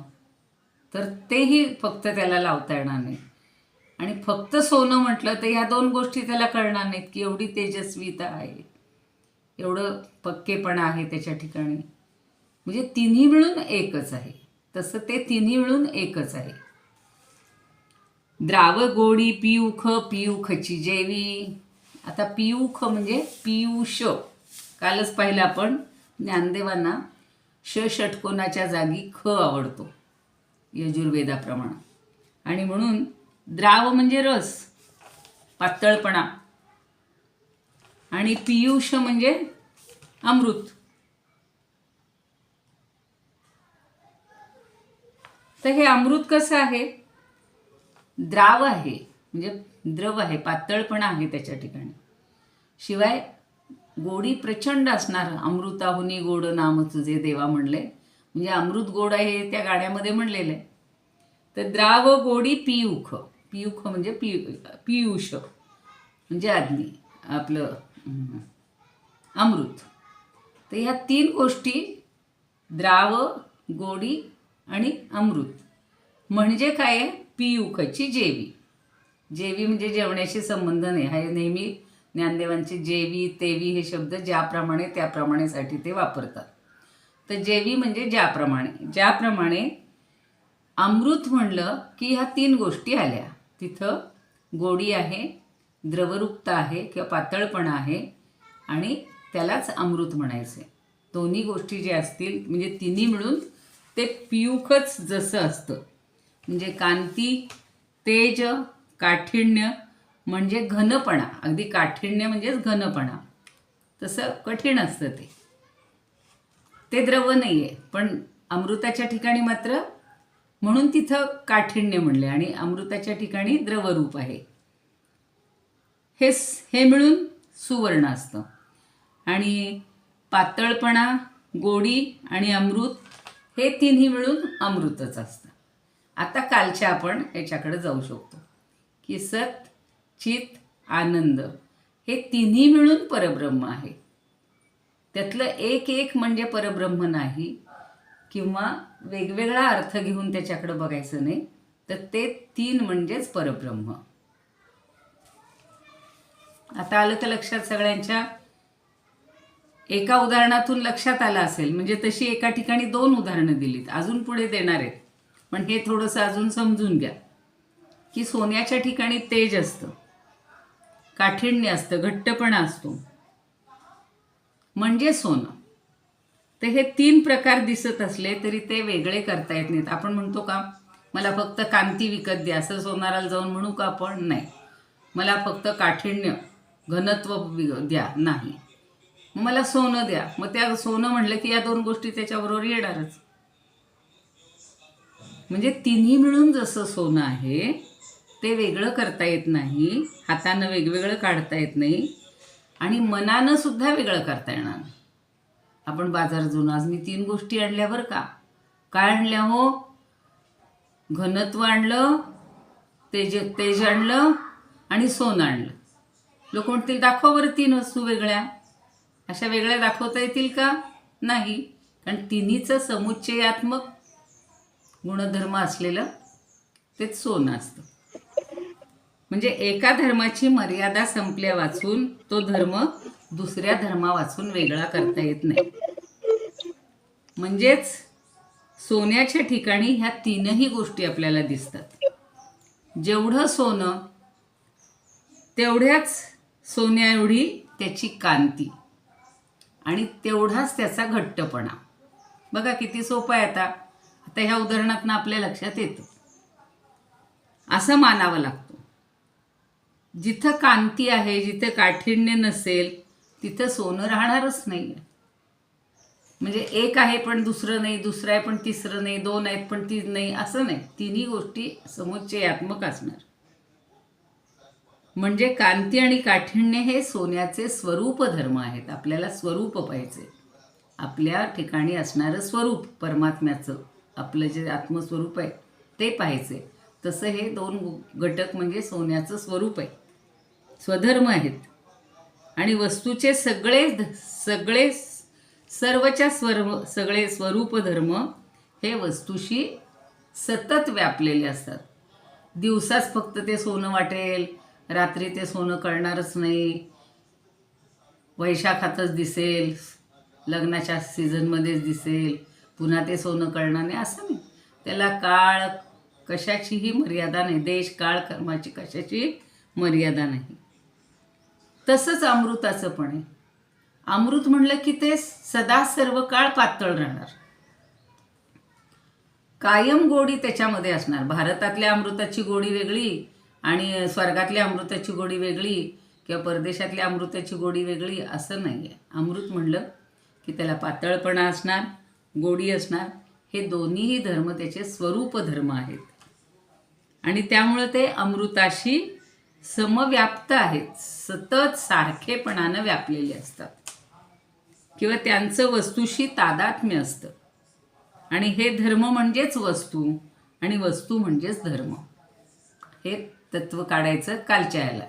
तर तेही फक्त त्याला लावता येणार नाही. आणि फक्त सोनं म्हटलं तर ह्या 2 गोष्टी त्याला कळणार नाहीत की एवढी तेजस्वीता आहे, एवढं पक्केपणा आहे त्याच्या ठिकाणी. म्हणजे तिन्ही मिळून एकच आहे. तसं ते तिन्ही मिळून एकच आहे. द्राव गोडी पियूख पियूखची जेवी. आता पियूख म्हणजे पियुष. कालच पाहिलं आपण ज्ञानदेवांना षटकोनाच्या जागी ख आवडतो यजुर्वेदाप्रमाणे. आणि म्हणून द्राव म्हणजे रस, पातळपणा, आणि पियुष म्हणजे अमृत. तर हे अमृत कसं आहे? द्राव आहे म्हणजे द्रव आहे, पातळपणा आहे त्याच्या ठिकाणी. शिवाय गोडी प्रचंड असणार. अमृताहुनी गोड नाम तुझे देवा म्हणले, म्हणजे अमृत गोड आहे त्या गाण्यामध्ये म्हणलेलं आहे. तर द्राव गोडी पियूख. पियूख म्हणजे पियुष म्हणजे अग्नी, आपलं अमृत. तर ह्या 3 गोष्टी द्राव गोडी आणि अमृत म्हणजे काय आहे? पियूखची जेवी. जेवी म्हणजे जेवण्याशी संबंध नाही. हा नेहमी ज्ञानदेवांचे जेवी तेवी हे शब्द ज्याप्रमाणे त्याप्रमाणेसाठी ते वापरतात. तर जेवी म्हणजे ज्याप्रमाणे अमृत म्हणलं की ह्या 3 गोष्टी आल्या. तिथं गोडी आहे, द्रवरूपता आहे किंवा पातळपणा आहे, आणि त्यालाच अमृत म्हणायचं आहे. दोन्ही गोष्टी ज्या असतील म्हणजे तिन्ही मिळून ते पियूखच जसं असतं. म्हणजे कांती तेज काठिण्य म्हणजे घनपणा. अगदी काठिण्य म्हणजेच घनपणा. तसं कठीण असतं ते द्रव नाही आहे. पण अमृताच्या ठिकाणी मात्र, म्हणून तिथं काठिण्य म्हणले, आणि अमृताच्या ठिकाणी द्रवरूप आहे. हे मिळून सुवर्ण असतं. आणि पातळपणा, गोडी आणि अमृत हे तिन्ही मिळून अमृतच असतं. आता कालच्या आपण याच्याकडे जाऊ शकतो की सत चित आनंद हे तिन्ही मिळून परब्रह्म आहे. त्यातलं एक म्हणजे परब्रह्म नाही किंवा वेगवेगळा अर्थ घेऊन त्याच्याकडे बघायचं नाही, तर ते 3 म्हणजेच परब्रह्म. आता आलं का लक्षात सगळ्यांच्या? एका उदाहरणातून लक्षात आलं असेल. म्हणजे तशी एका ठिकाणी 2 उदाहरणं दिलीत, अजून पुढे देणार आहेत, पण हे थोडंसं अजून समजून घ्या की सोन्याच्या ठिकाणी तेज असतं, काठिण्य असतं, घट्टपणा असतो, म्हणजे सोनं. तर हे 3 प्रकार दिसत असले तरी ते वेगळे करता येत नाहीत. आपण म्हणतो का मला फक्त कांती विकत द्या, असं सोनाराला जाऊन म्हणू का आपण? नाही. मला फक्त काठिण्य घनत्व द्या, नाही. मग मला सोनं द्या, मग त्या सोनं म्हणलं की या 2 गोष्टी त्याच्याबरोबर येणारच. म्हणजे तिन्ही मिळून जसं सोनं आहे ते वेगळं करता येत नाही, हातानं वेगवेगळं काढता येत नाही आणि मनानं सुद्धा वेगळं करता येणार नाही. आपण बाजारात जाऊन आज मी 3 गोष्टी आणल्या बरं का. काय आणल्या हो? घनत्व आणलं, तेज आणलं आणि सोनं आणलं. लोक म्हणतील दाखवा बरं 3 वस्तू वेगळ्या. अशा वेगळ्या दाखवता येतील का? नाही. कारण तिन्हीचं समुच्चयात्मक गुणधर्म असलेलं तेच सोनं असतं. म्हणजे एका धर्माची मर्यादा संपल्या वाचून तो धर्म दुसऱ्या धर्मा वाचून वेगळा करता येत नाही. म्हणजेच सोन्याच्या ठिकाणी ह्या 3ही गोष्टी आपल्याला दिसतात. जेवढं सोनं तेवढ्याच सोन्या एवढी त्याची कांती आणि तेवढाच त्याचा घट्टपणा. बघा किती सोपं आहे. आता ह्या उदाहरणातनं आपल्या लक्षात येतं. असं मानावं लागतं. जिथं कांती आहे, जिथं काठिण्य नसेल तिथं सोनं राहणारच नाही. म्हणजे एक आहे पण दुसरं नाही, दुसरं आहे पण तिसरं नाही, 2 आहेत पण 3 नाही, असं नाही. तिन्ही गोष्टी समुच्चयात्मक असणार. म्हणजे कांती आणि काठिण्य हे सोन्याचे स्वरूप धर्म आहेत. आपल्याला स्वरूप पाहिजे, आपल्या ठिकाणी असणारं स्वरूप परमात्म्याचं, आपलं जे आत्मस्वरूप आहे ते पाहायचे. तसं हे 2 घटक म्हणजे सोन्याचं स्वरूप आहे, स्वधर्म आहेत. आणि वस्तूचे सगळे स्वरूप धर्म हे वस्तूशी सतत व्यापलेले असतात. दिवसाच फक्त ते सोनं वाटेल, रात्री ते सोनं कळणारच नाही, वैशाखातच दिसेल, लग्नाच्या सीझनमध्येच दिसेल, पुन्हा ते सोनं कळणार नाही, असं नाही. त्याला काळ कशाचीही मर्यादा नाही, देश काळ कर्माची कशाची मर्यादा नाही. तसंच अमृताचं पण आहे. अमृत म्हणलं की ते सदा सर्व काळ पातळ राहणार, कायम गोडी त्याच्यामध्ये असणार. भारतातल्या अमृताची गोडी वेगळी आणि स्वर्गातल्या अमृताची गोडी वेगळी किंवा परदेशातल्या अमृताची गोडी वेगळी, असं नाही आहे. अमृत म्हणलं की त्याला पातळपणा असणार, गोडी असणार. हे दोन्हीही धर्म त्याचे स्वरूप धर्म आहेत आणि त्यामुळं ते अमृताशी समव्याप्त आहेत, सतत सारखेपणानं व्यापलेले असतात किंवा त्यांचं वस्तूशी तादात्म्य असतं. आणि हे धर्म म्हणजेच वस्तू आणि वस्तू म्हणजेच धर्म. हे तत्व काढायचं कालच्या याला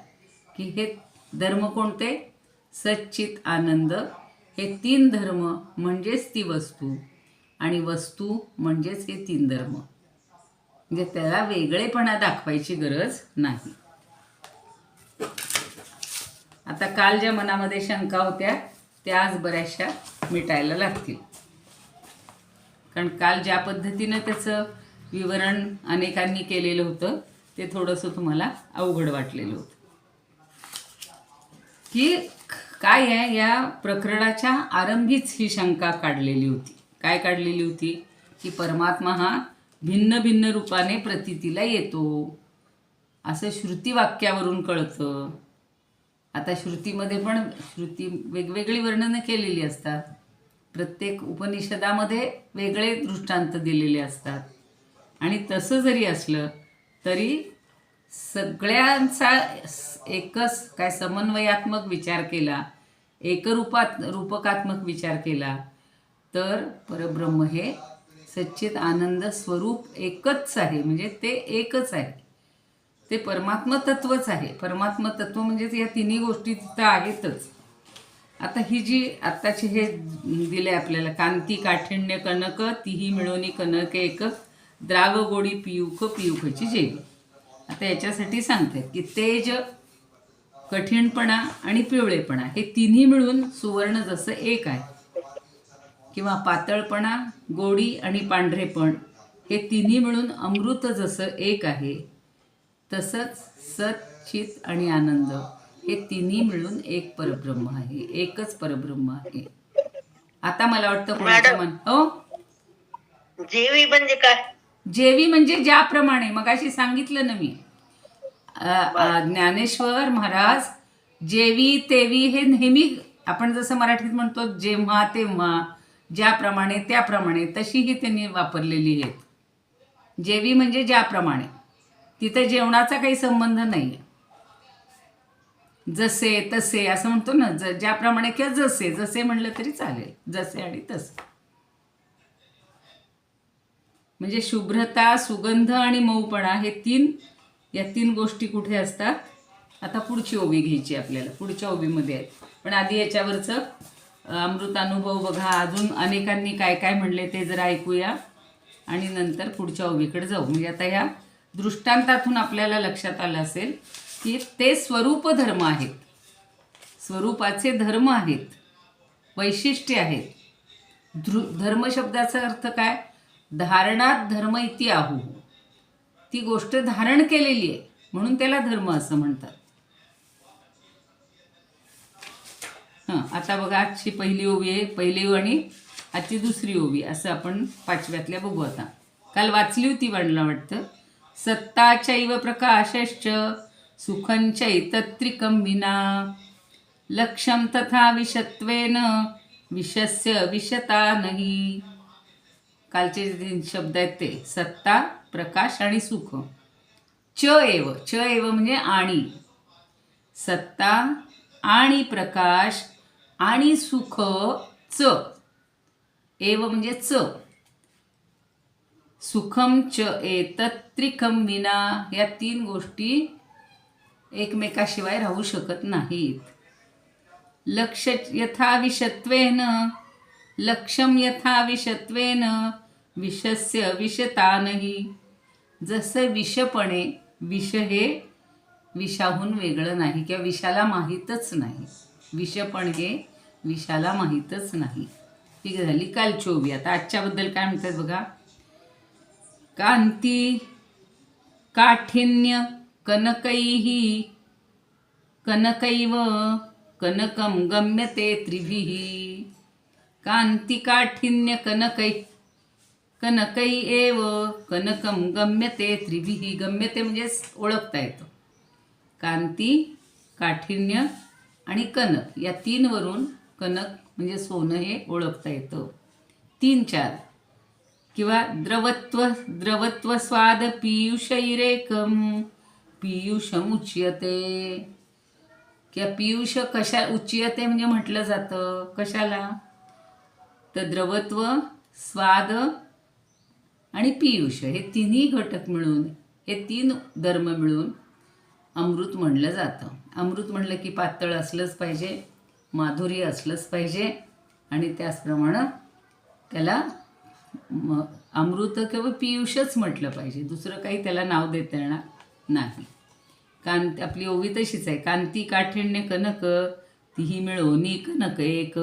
की हे धर्म कोणते? सच्चित आनंद. हे 3 धर्म म्हणजेच ती वस्तू आणि वस्तू म्हणजेच हे 3 धर्म. म्हणजे त्याला वेगळेपणा दाखवायची गरज नाही. आता काल ज्या मनामध्ये शंका होत्या त्या आज बऱ्याचशा मिटायला लागतील. कारण काल ज्या पद्धतीनं त्याचं विवरण अनेकांनी केलेलं होतं ते थोडंसं तुम्हाला अवघड वाटलेलं होतं. की काय आहे, या प्रकरणाच्या आरंभीच ही शंका काढलेली होती. काय काढलेली होती? की परमात्मा हा भिन्न भिन्न रूपाने प्रतीतीला येतो असं श्रुतीवाक्यावरून कळतं. आता श्रुतीमध्ये पण वेगवेगळी वर्णनं केलेली असतात. प्रत्येक उपनिषदामध्ये वेगळे दृष्टांत दिलेले असतात. आणि तसं जरी असलं तरी सगळ्यांचा एकच काय समन्वयात्मक विचार केला, रूपकात्मक विचार केला तर परब्रह्म हे सच्चित आनंद स्वरूप एकच आहे. म्हणजे ते एकच आहे, ते परमात्म तत्वच आहे. परमात्म तत्व म्हणजे या 3 गोष्टी तिथं आहेतच. आता ही जी आत्ताची हे दिले आपल्याला, कांती काठिण्य कनक तिही मिळवणी कनक एक, द्राव गोडी पियुख पियुखची जेवी. आता याच्यासाठी सांगते की तेज, कठीणपणा आणि पिवळेपणा हे तिन्ही मिळून सुवर्ण जसं एक आहे, किंवा पातळपणा, गोडी आणि पांढरेपण हे तिन्ही मिळून अमृत जसं एक आहे, तसंच सत, चित आणि आनंद हे तिन्ही मिळून एक परब्रह्म आहे, एकच परब्रह्म आहे. आता मला वाटतं कोणाचं मन हो, जेवी म्हणजे काय? जेवी म्हणजे ज्याप्रमाणे मगाशी सांगितलं ना मी, ज्ञानेश्वर महाराज जेवी तेवी हे नेहमी आपण जसं मराठीत म्हणतो जेव्हा तेव्हा, ज्याप्रमाणे त्याप्रमाणे, तशीही त्यांनी वापरलेली आहेत. जेवी म्हणजे ज्याप्रमाणे, तिथं जेवणाचा काही संबंध नाही. जसे तसे असं म्हणतो ना, ज्याप्रमाणे किंवा जसे, जसे म्हणलं तरी चालेल, जसे आणि तसे. म्हणजे शुभ्रता, सुगंध आणि मऊपणा हे या तीन गोष्टी कुठे असतात. आता पुढची ओवी घ्यायची आपल्याला, पुढच्या ओवीमध्ये आहेत. पण आधी याच्यावरचं अमृतानुभव बघा, अजून अनेकांनी काय काय म्हणले ते जरा ऐकूया आणि नंतर पुढच्या ओवीकडे जाऊ. म्हणजे आता ह्या दृष्टांतातून आपल्याला लक्षात आलं असेल की ते स्वरूप धर्म आहेत, स्वरूपाचे धर्म आहेत, वैशिष्ट्य आहेत. धर्म शब्दाचा अर्थ काय? धारणात धर्म इति आहू, ती गोष्ट धारण केलेली आहे म्हणून त्याला धर्म असं म्हणतात. आता बघा, आजची पहिली ओवी आहे, पहिली आणि आजची दुसरी ओवी, असं आपण पाचव्यातल्या बघू. आता काल वाचली होती मला वाटतं. सत्ताचैव प्रकाशश्च सुखंचैतत्रिकं विना लक्ष्यं तथा विषत्वेन विषस्य विषता नाही. कालचे जे शब्द आहेत ते सत्ता, प्रकाश आणि सुख. च एव म्हणजे आणि, सत्ता आणि प्रकाश आणि सुख. च एव म्हणजे च. सुखम च एतत्रिकं विना, या तीन गोष्टी एकमेकाशिवाय राहू शकत नाहीत. लक्ष यथा विषत्वेन, लक्ष्यम यथा विषत्वेन विषस्य विषता नाही. जसं विषपणे, विष हे विषाहून वेगळं नाही किंवा विषाला माहीतच नाही. विषपण हे विषाला माहीतच नाही. ठीक झाली कालची ओवी. आता आजच्याबद्दल काय म्हणतात बघा. कांती काठिन्य कनकैः कनकैव कनकं गम्यते त्रिभिः. कांती काठिन्य कनकै एव कनकं गम्यते त्रिभिः. गम्यते म्हणजे ओळखता येतं. कांती, काठिन्य आणि कनक या तीनवरून कनक म्हणजे सोनं हे ओळखता येतं. 3-4 किंवा द्रवत्व स्वाद पीयूषैरेकम पीयूषमुच्यते. किंवा पीयूष कशा उच्यते म्हणजे म्हटलं जातं कशाला, तर द्रवत्व, स्वाद आणि पीयूष हे तिन्ही घटक मिळून, हे 3 धर्म मिळून अमृत म्हणलं जातं. अमृत म्हणलं की पातळ असलंच पाहिजे, माधुर्य असलंच पाहिजे आणि त्याचप्रमाणे त्याला अमृत किंवा पीयूषच म्हटलं पाहिजे, दुसरं काही त्याला नाव देता येणार नाही. कांती, आपली ओवी तशीच आहे. कांती काठिण्य कनक तिही मिळवणी कनक एक,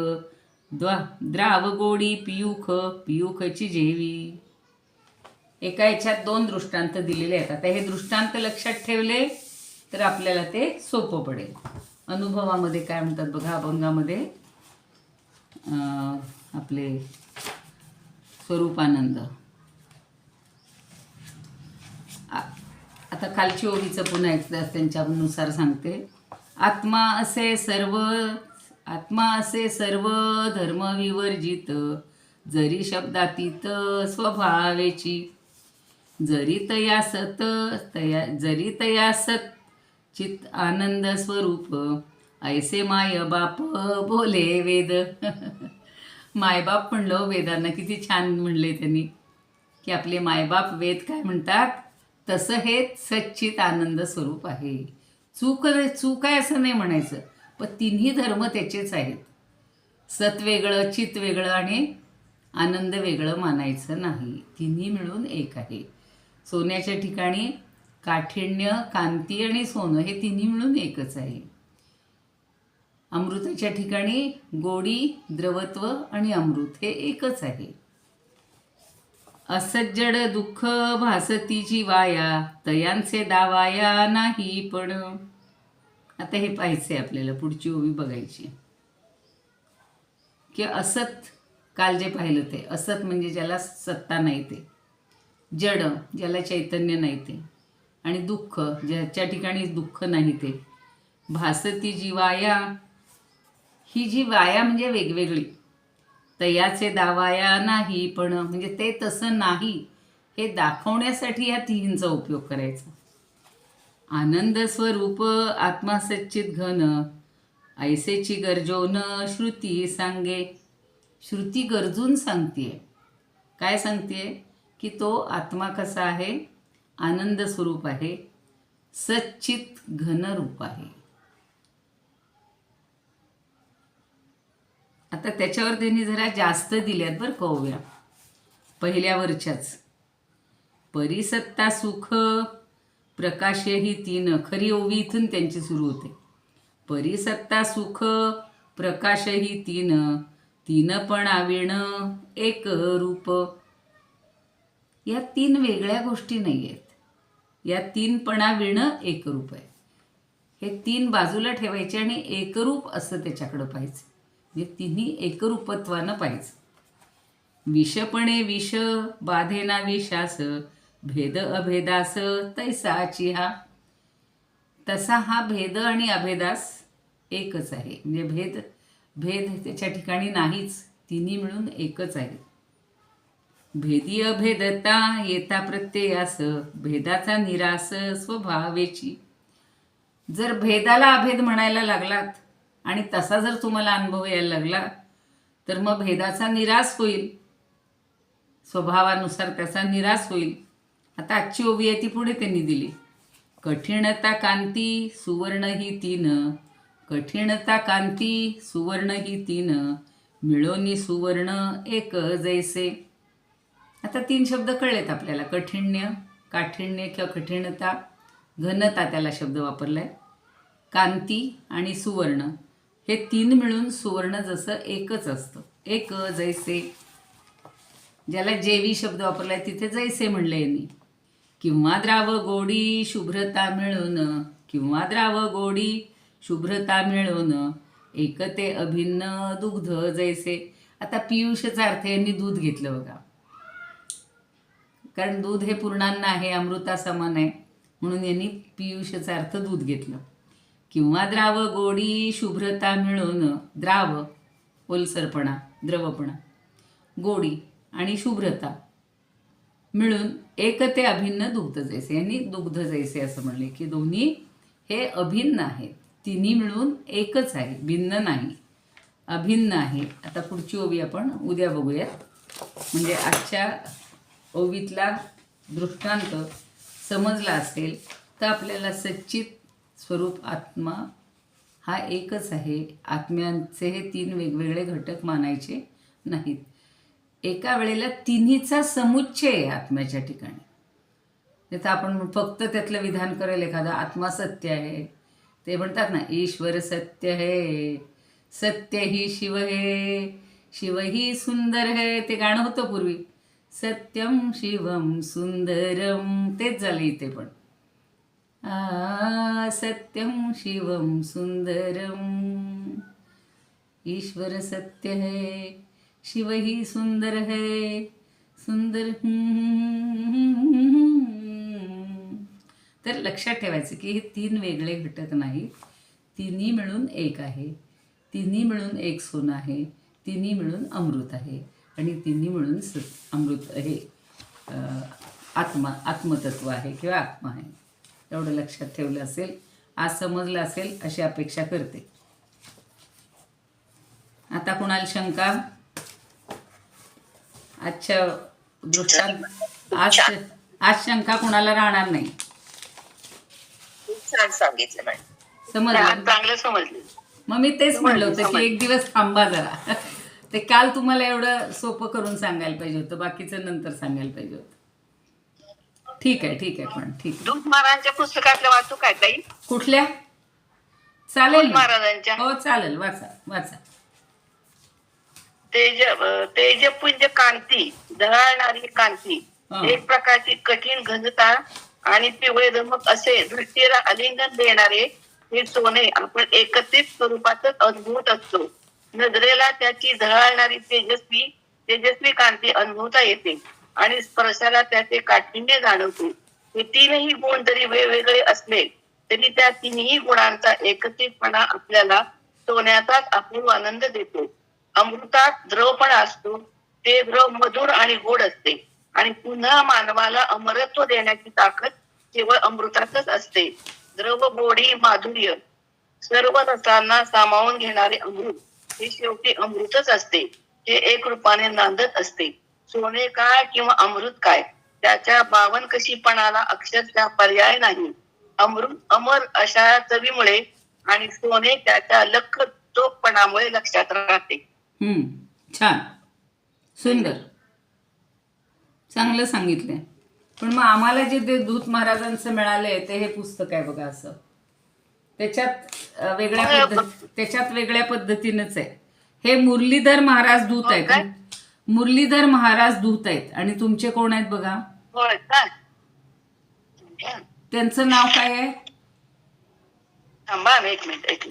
द्राव गोडी पियुख पियुखची जेवी. एका याच्यात 2 दृष्टांत दिलेले आहेत. आता हे दृष्टांत लक्षात ठेवले तर आपल्याला ते सोपं पडेल. अनुभवामध्ये काय म्हणतात बघा, अभंगामध्ये आपले स्वरूपानंद. आता खालची ओवीचं पुन्हा एकदा त्यांच्यानुसार सांगते. आत्मा असे सर्व धर्म विवर्जित, जरी शब्दातीत स्वभावेची, जरी तया सत चित आनंद स्वरूप, ऐसे माय बाप बोले वेद. मायबाप म्हणलं वेदांना, किती छान म्हणले त्यांनी की आपले मायबाप वेद काय म्हणतात तसं हे सच्चित आनंद स्वरूप आहे. चूक आहे असं नाही म्हणायचं, पण तिन्ही धर्म त्याचेच आहेत. सत वेगळं, चित वेगळं आणि आनंद वेगळं मानायचं नाही. तिन्ही मिळून एक आहे. सोन्याच्या ठिकाणी काठिण्य, कांती आणि सोनं हे तिन्ही मिळून एकच आहे. अमृताच्या ठिकाणी गोडी, द्रवत्व आणि अमृत हे एकच आहे. असज्जड दुःख भासतीची वाया, तयांचे दावाया नाही पण. आता हे पाहायचंय आपल्याला, पुढची ओवी बघायची की असत, काल जे पाहिलं ते असत म्हणजे ज्याला सत्ता नाही ते, जड ज्याला चैतन्य नाही ते, आणि दुःख ज्याच्या ठिकाणी दुःख नाही ते. भासती जी वाया, ही जी वाया म्हणजे वेगवेगळी. तयाचे दावाया नाही पण, म्हणजे ते तसं नाही हे दाखवण्यासाठी या तिन्हींचा उपयोग करायचा. आनंद स्वरूप आत्मा सच्चित घन, ऐसेची गरजोन श्रुती सांगे. श्रुती गरजून सांगतेय. काय सांगतेय? की तो आत्मा कसा आहे? आनंद स्वरूप आहे, सच्चित घन रूप आहे. आता त्याच्यावर त्यांनी जरा जास्त दिल्यात बरं का ओव्या, पहिल्यावरच्याच. परिसत्ता सुख प्रकाशे ही तीन, खरी ओवी इथून त्यांची सुरू होते. परिसत्ता सुख प्रकाश ही तीन, तीन पण आविण एक रूप. या तीन वेगळ्या गोष्टी नाही आहेत. या तीनपणा विणं एक रूप आहे. हे तीन बाजूला ठेवायचे आणि एकरूप असं त्याच्याकडं पाहायचं. म्हणजे तिन्ही एकरूपत्वानं पाहायचं. विषपणे विष बाधेना विषास, भेद अभेदास तैसाची हा. तसा हा भेद आणि अभेदास एकच आहे. म्हणजे भेद त्याच्या ठिकाणी नाहीच, तिन्ही मिळून एकच आहे. भेदी अभेदता येता प्रत्ययास, भेदाचा निरास स्वभावेची. जर भेदाला अभेद म्हणायला लागलात आणि तसा जर तुम्हाला अनुभव यायला लागला तर मग भेदाचा निरास होईल, स्वभावानुसार त्याचा निरास होईल. आता आजची ओवी आहे ती पुढे त्यांनी दिली. कठीणता कांती सुवर्ण ही तीन, कठीणता कांती सुवर्ण ही तीन, मिळोनी सुवर्ण एक जैसे. आता तीन शब्द कळलेत आपल्याला. कठिण्य, काठिण्य किंवा कठीणता, घनता त्याला शब्द वापरलाय, कांती आणि सुवर्ण हे तीन मिळून सुवर्ण जसं एकच असतं. एक जैसे, ज्याला जेवी शब्द वापरलाय तिथे जैसे म्हणलं यांनी. किंवा द्राव गोडी शुभ्रता मिळून, किंवा द्राव गोडी शुभ्रता मिळून, एकते अभिन्न दुग्ध जैसे. आता पियुषचा अर्थ यांनी दूध घेतलं बघा, कारण दूध हे पूर्णान्न आहे, अमृता समान आहे, म्हणून यांनी पियुषचा अर्थ दूध घेतलं. किंवा द्राव गोडी शुभ्रता मिळून, द्राव ओलसरपणा, द्रवपणा, गोडी आणि शुभ्रता मिळून एक ते अभिन्न दुग्ध जैसे. यांनी दुग्ध जैसे असं म्हणले की दोन्ही हे अभिन्न आहेत, तिन्ही मिळून एकच आहे, भिन्न नाही, अभिन्न आहे. आता पुढची ओवी आपण उद्या बघूयात. म्हणजे आजच्या ओवीतला दृष्टांत समजला असेल तर आपल्याला सच्चित स्वरूप आत्मा हा एकच आहे. आत्म्यांचे हे तीन वेगवेगळे घटक मानायचे नाहीत. एका वेळेला तिन्हीचा समुच्चय आहे आत्म्याच्या ठिकाणी. तर आपण फक्त त्यातलं विधान करेल एखादं, आत्मा सत्य आहे, ते म्हणतात ना ईश्वर सत्य है, सत्य ही शिव है, शिव ही सुंदर है, ते गाणं होतं पूर्वी. सत्यम शिवम सुंदरम, तेच झालं इथे पण. सत्यम शिवम सुंदरम, ईश्वर सत्य है, शिव ही सुंदर है, सुंदर. तर लक्षात ठेवायचं की हे तीन वेगळे घटक नाहीत, तिन्ही मिळून एक आहे, तिन्ही मिळून एक सोनं आहे, तिन्ही मिळून अमृत आहे, आणि तिन्ही मिळून अमृत हे आत्मतत्व आहे किंवा आत्मा आहे. एवढं लक्षात ठेवलं असेल, आज समजलं असेल अशी अपेक्षा करते. आता कुणाला शंका? आजच्या दृष्टांत आज शंका कुणाला राहणार नाही. छान सांगितलं मॅडम, समजलं? चांगलं समजलं. मग मी तेच म्हणलं होतं की एक दिवस थांबा जरा. ते काल तुम्हाला एवढं सोपं करून सांगायला पाहिजे होतं, बाकीचं नंतर सांगायला पाहिजे होतं. ठीक आहे पण ठीक आहे. दूध महाराजांच्या पुस्तकातलं वाचू काय ताई? कुठल्या? चालेल ना. महाराजांच्या हो चालेल, वाचा. तेजपुंज कांती, झळाळणारी कांती, एक प्रकारची कठीण घनता आणि पिवळे धमक असे दृष्टीला आलिंगन देणारे हे सोने आपण एकत्रित स्वरूपातच अनुभवत असतो. नजरेला त्याची झळाळणारी तेजस्वी कांती अनुभवता येते आणि स्पर्शाला त्याचे काठिण्य जाणवते. हे तीनही गुण जरी वेगवेगळे असले तरी त्या तिन्ही गुणांचा एकत्रितपणा आपल्याला सोन्याचाच अपूर्व आनंद देतो. अमृतात द्रवपणा असतो, ते द्रव मधुर आणि गोड असते आणि पुन्हा मानवाला अमरत्व देण्याची ताकद केवळ अमृतातच असते. द्रव, गोडी, माधुर्य सर्व रसांना सामावून घेणारे अमृत हे शेवटी अमृतच असते. हे एक रूपाने नांदत असते. सोने काय किंवा अमृत काय, त्याच्या बावनकशीपणाला अक्षरशः पर्याय नाही. अमृत अमर अशा चवीमुळे आणि सोने त्याच्या लख चोखपणामुळे लक्षात राहते. छान, सुंदर, चांगलं सांगितलंय. पण मग आम्हाला जे ते दूत महाराजांचं मिळालंय ते हे पुस्तक आहे बघा, असं त्याच्यात वेगळ्या पद्धतीनंच आहे. हे मुरलीधर महाराज दूत आहेत. मुरलीधर महाराज दूत आहेत. आणि तुमचे कोण आहेत बघा? त्यांचं नाव काय आहे? थांबा एक मिनिट.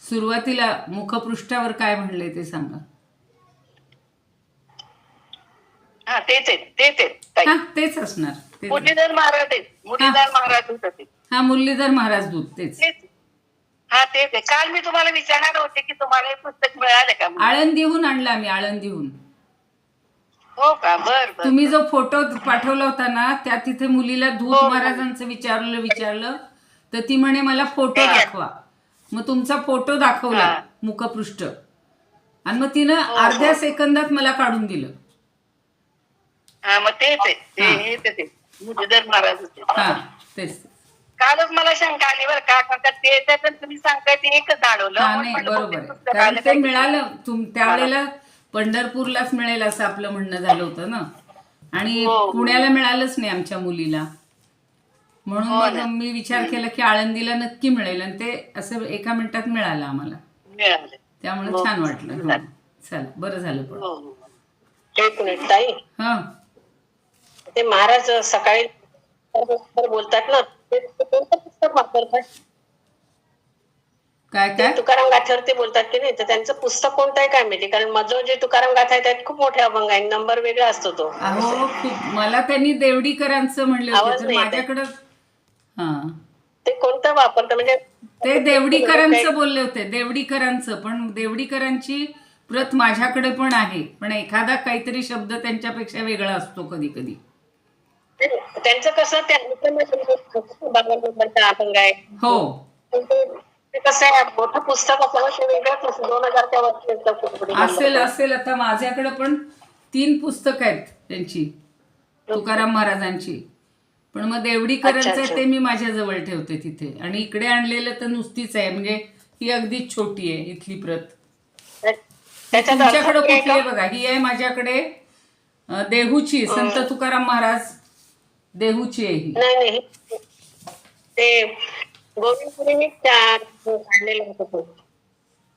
सुरुवातीला मुखपृष्ठावर काय म्हणले ते सांगा. तेच असणार. मुरलीधर महाराज होते. हा, मुरलीधर महाराज दूत तेच. तेच. काल मी तुम्हाला विचारणार होते की तुम्हाला हे पुस्तक मिळाले का? आळंदीहून आणलं आम्ही, आळंदीहून. हो का? बर. तुम्ही जो फोटो पाठवला होता ना, त्या तिथे मुलीला दूत महाराजांचं विचारलं तर ती म्हणे मला फोटो दाखवा. मग तुमचा फोटो दाखवला मुखपृष्ठ, आणि मग तिनं अर्ध्या सेकंदात मला काढून दिलं. मग तेच मुरलीधर महाराज होते. तेच. कालच मला शंका आली बरं का, ते तुम्ही सांगताय ते एकच जाणवलं. नाही, बरोबर आहे. कारण ते मिळालं त्यावेळेला पंढरपूरलाच मिळेल असं आपलं म्हणणं झालं होतं ना, आणि पुण्याला मिळालंच नाही आमच्या मुलीला. म्हणून मग मी विचार केला की आळंदीला नक्की मिळेल, आणि ते असं एका मिनिटात मिळालं आम्हाला. त्यामुळे छान वाटलं. चला, बरं झालं. पण एक मिनिट ताई, ते महाराज सकाळी बोलतात ना, ते कोणतं पुस्तक वापरतात? काय तुकाराम गाथ्यावरती बोलतात की नाही, तर त्यांचं पुस्तक कोणतं आहे काय माहिती. कारण माझं जे तुकाराम गाथा आहे त्यात खूप मोठे अभंग आहे, नंबर वेगळा असतो तो. मला त्यांनी देवडीकरांचं म्हणलं होतं माझ्याकडं. ते कोणतं वापरतं म्हणजे? ते देवडीकरांचं बोलले होते, देवडीकरांचं. पण देवडीकरांची प्रत माझ्याकडे पण आहे, पण एखादा काहीतरी शब्द त्यांच्यापेक्षा वेगळा असतो कधी कधी. त्यांचं कसं अभंग आहे. हो, ते कसं आहे, मोठं पुस्तक असं ते वेगळंच असतं. 2000च्या वरती असेल. आता माझ्याकडे पण 3 पुस्तक आहेत त्यांची, तुकाराम महाराजांची. पण मग देवडीकरांचं ते मी माझ्या जवळ ठेवते तिथे. आणि इकडे आणलेलं तर नुसतीच आहे, म्हणजे ही अगदीच छोटी आहे इथली प्रत. तुमच्याकडे कुठली आहे बघा? ही आहे माझ्याकडे देहूची, संत तुकाराम महाराज देहूची आहे ही. नाही, ते गोविंदगिरींनी काढलेलं होतं,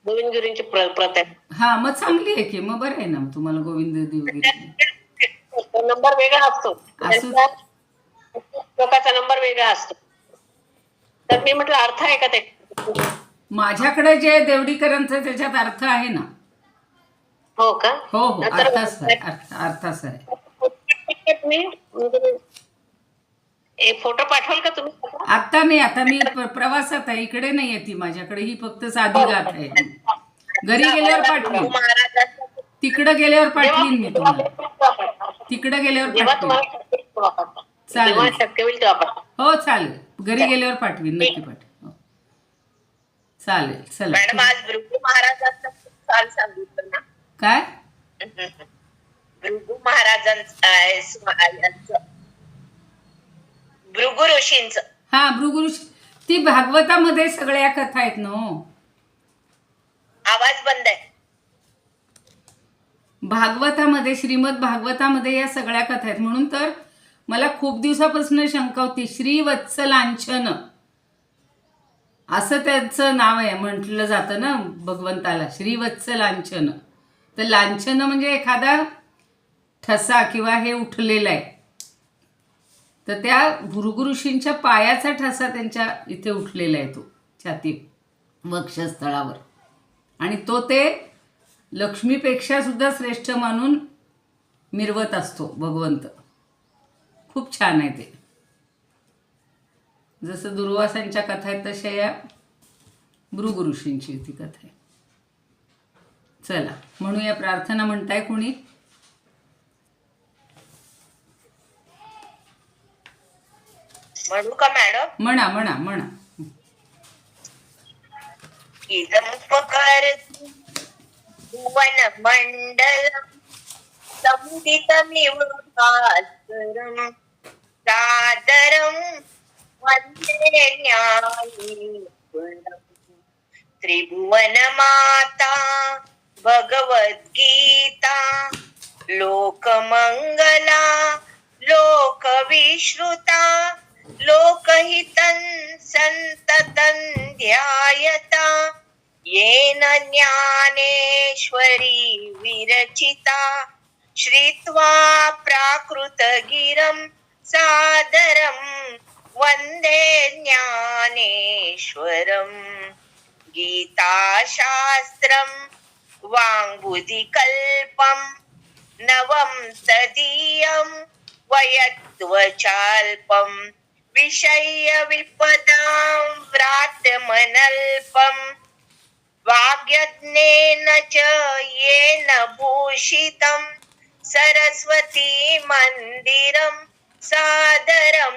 गोविंदगिरींची प्रत आहे. हा, मग चांगली आहे की, मग बरं आहे ना तुम्हाला गोविंद देवगिरी. नंबर वेगळा असतो, लोकांचा नंबर वेगळा असतो. तर मी म्हटलं अर्थ आहे का ते? माझ्याकडे जे देवडीकरांचं त्याच्यात अर्थ आहे ना. हो का? हो, अर्थाच आहे. फोटो पाठवाल का तुम्ही? आता नाही, आता मी प्रवासात आहे, इकडे नाही आहे ती माझ्याकडे. ही फक्त साधी गाथ आहे. घरी गेल्यावर पाठवीन, तिकडे गेल्यावर पाठवीन मी तुम्हाला. तिकडे गेल्यावर शक्य होईल तेव्हा हो चालेल, घरी गेल्यावर पाठवीन, नक्की पाठवीन. हो. चालेल, चला. मॅडम आज भृगू महाराजांचं खूप छान सांगितलं ना. काय? भृगू महाराजांचं भृगू ऋषींचं. हा, भृगु ऋषी, ती भागवतामध्ये सगळ्या कथा आहेत ना हो. आवाज बंद आहे. भागवतामध्ये, श्रीमद भागवतामध्ये या सगळ्या कथा आहेत. म्हणून तर मला खूप दिवसापासून शंका होती. श्रीवत्सलांछन असं त्याचं नाव आहे, म्हटलं जातं ना भगवंताला, श्रीवत्सलांछन. तर लांछन म्हणजे एखादा ठसा किंवा हे उठलेलं आहे. तर त्या भृगु ऋषींच्या पायाचा ठसा त्यांच्या इथे उठलेला आहे, तो छाती वक्षस्थळावर. आणि तो ते लक्ष्मीपेक्षा सुद्धा श्रेष्ठ मानून मिरवत असतो भगवंत. खूप छान आहे ते. जसं दुर्वासांच्या कथा आहेत तशा या भृगु ऋषींची ती कथा आहे. चला म्हणूया प्रार्थना. म्हणताय कोणी? म्हणू का मॅडम? म्हणा म्हणा म्हणा. इदमुपकार भुवन मंडलम संदितमिव भास्करम सादरम वंदे ज्ञानेश्वरम. त्रिभुवन माता भगवद्गीता लोकमंगला लोकविश्रुता लोकहितं संततं ध्यायता येन ज्ञानेश्वरी विरचिता श्रुत्वा प्राकृतगिरं सादरं वन्दे ज्ञानेश्वरं. गीताशास्त्रं वाङ्बुधिकल्पं नवं तदीयं वयत्वचाल्पं विषयविपदां व्रातमनल्पं वाग्यज्ञेन च येन भूषितं सरस्वती मंदिरं सादरं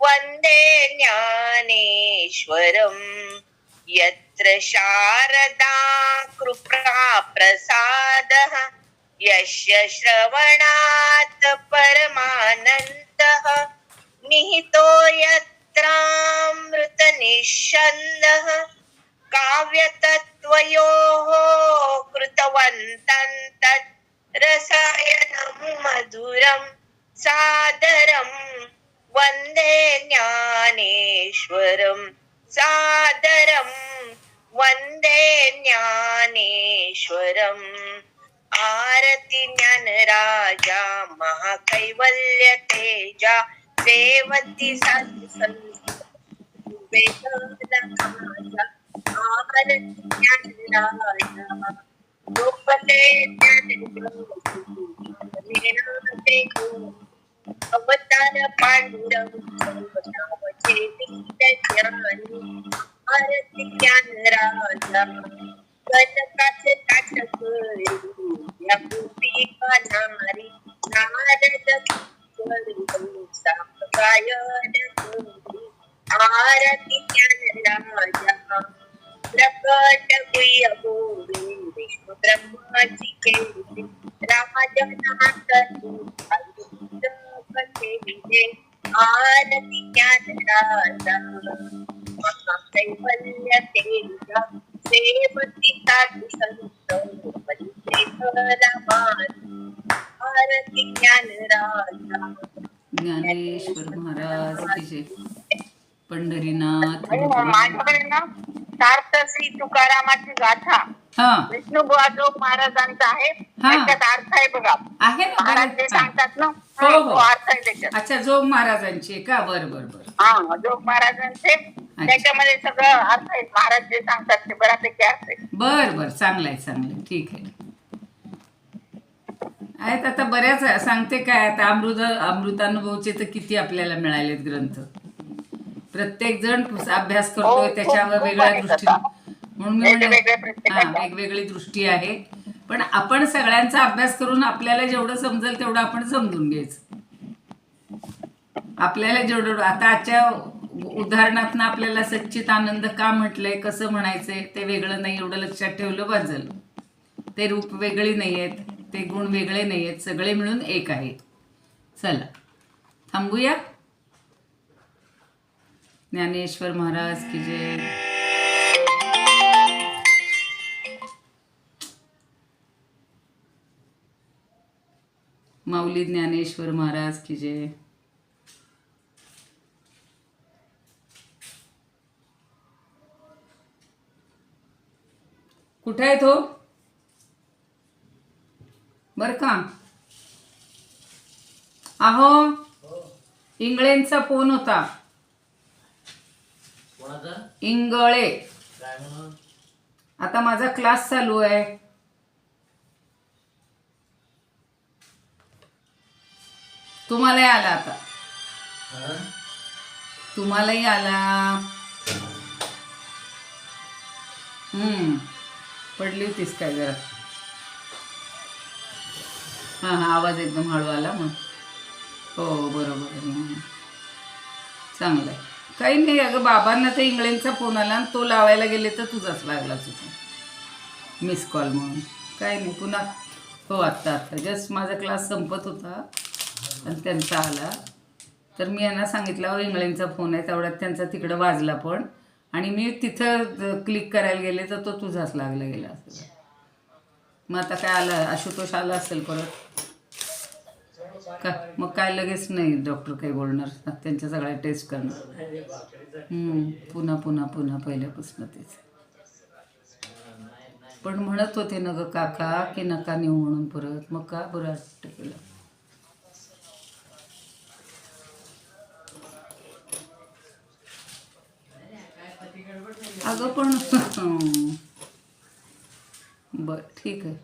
वन्दे ज्ञानेश्वरं. यत्र शारदा कृपा प्रसादः यस्य श्रवणात् परमानन्दः निहितो यत्रामृतनिःस्यन्दः काव्यतत्त्वयोः कृतवन्तं तत् रसायनं मधुरं सादरं वन्दे ज्ञानेश्वरं. सादरं वन्दे ज्ञानेश्वरम्. आरती ज्ञानराजा महाकैवल्य तेजा सेवती साधु वेदराजा. आरती ज्ञानराजा गोपते ज्ञानते अवतार पांडुरंग सर्वनामचे ज्ञानी. आरती ज्ञानराजा कनकाचे काठक या गोपी नारी नारद गायन. आरती ज्ञानराजा प्रकट प्रिय गोवी विष्णू ब्रह्माची केली राजनाथ आरती ज्ञानराजा महाकैवल्य तेजा सेवती साधु संत आरती ज्ञानराजा. ज्ञानेश्वर महाराज की जय. पंढरीनाथ माझ्याकडे ना सार्थ श्री तुकारामाची गाथा हा विष्णू बुवाजोग महाराजांचा आहे. त्याच्यात अर्थ आहे बघा. आहे ना. महाराज जे सांगतात ना हो, हो. तो अर्थ आहे त्याच्यात. अच्छा, जोग महाराजांची आहे का? बर बर बर. हा, जोग महाराजांचे त्याच्यामध्ये सगळं अर्थ आहे. महाराज जे सांगतात ते बऱ्यापैकी अर्थ आहे. बर बर, चांगलं आहे चांगलं आहे, ठीक आहे. आहेत आता बऱ्याच सांगते काय. आता अमृतानुभवचे तर किती आपल्याला मिळालेत ग्रंथ. प्रत्येक जण अभ्यास करतोय त्याच्यावर वेगळ्या दृष्टीने. म्हणून मी वेगवेगळी दृष्टी आहे. पण आपण सगळ्यांचा अभ्यास करून आपल्याला जेवढं समजेल तेवढं आपण समजून घ्यायचं. आपल्याला जेवढं आता आजच्या उदाहरणातनं आपल्याला सच्चित आनंद का म्हटलंय, कसं म्हणायचंय ते वेगळं नाही, एवढं लक्षात ठेवलं बाजल. ते रूप वेगळी नाही आहेत, ते गुण वेगळे नाही आहेत, सगळे मिळून एक आहे. चला थांबूया. ज्ञानेश्वर महाराज की जय. माऊली ज्ञानेश्वर महाराज की जय. कुठे आहे तो बर का? अहो इंगळेंचा फोन होता. इंगळे, आता माझा क्लास चालू आहे. तुम्हालाही आला आता, तुम्हालाही आला. पडली होतीस काय जरा? हां हां, आवाज एकदम हळू आला मग. हो बरोबर, चांगलं आहे. काही नाही अगं, बाबांना ते इंगळेंचा फोन आला आणि तो लावायला गेले तर तुझाच लागला चुकून मिस कॉल म्हणून. काही नाही पुन्हा. हो आत्ता जस्ट माझा क्लास संपत होता आणि त्यांचा आला, तर मी यांना सांगितलं इंगळेंचा फोन आहे. तेवढ्यात त्यांचा तिकडं वाजला पण, आणि मी तिथं क्लिक करायला गेले तर तो तुझाच लागला गेला असेल. मग आता काय आलं, आशुतोष आला असेल परत का? मग काय लगेच नाही डॉक्टर काही बोलणार, त्यांच्या सगळ्या टेस्ट करणार. पुन्हा पुन्हा पुन्हा पहिल्यापासून तेच. पण म्हणत होते ना ग काका की नका नेऊ म्हणून परत, मग का बरं वाटतं केलं. अगं पण बर ठीक आहे.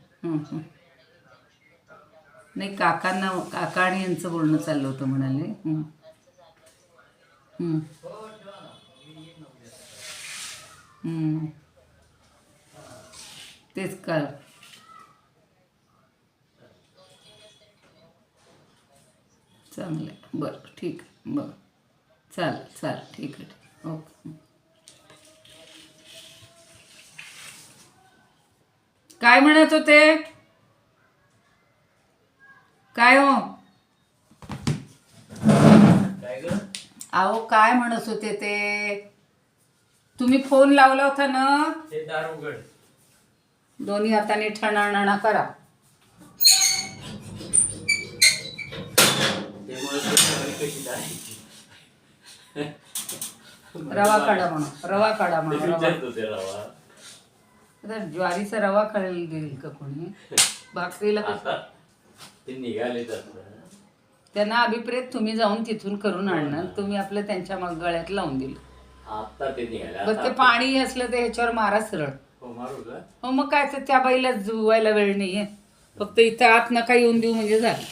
नाही काकांना, काका आणि यांचं बोलणं चाललं होतं म्हणाले. तेच का. चांगलं आहे, बरं ठीक आहे, बरं चालेल चालेल, ठीक आहे, ओके. काय म्हणत होते? काय हो? अहो काय म्हणत होते ते? तुम्ही फोन लावला होता ना? दोन्ही हाताने ठणाणा करा. रवा काढा म्हणून, रवा काढा म्हणून. रवा, ज्वारीचा रवा खायला देईल का कोणी? भाकरीला निघाले त्यांना अभिप्रेत तुम्ही जाऊन तिथून करून आणणार, तुम्ही आपलं त्यांच्या मग गळ्यात लावून दिलं. बस ते पाणी असलं तर ह्याच्यावर मारा सरळ. हो मग काय, तर त्या बाईला जुवायला वेळ नाहीये, फक्त इथं आत नका येऊन देऊ म्हणजे झालं.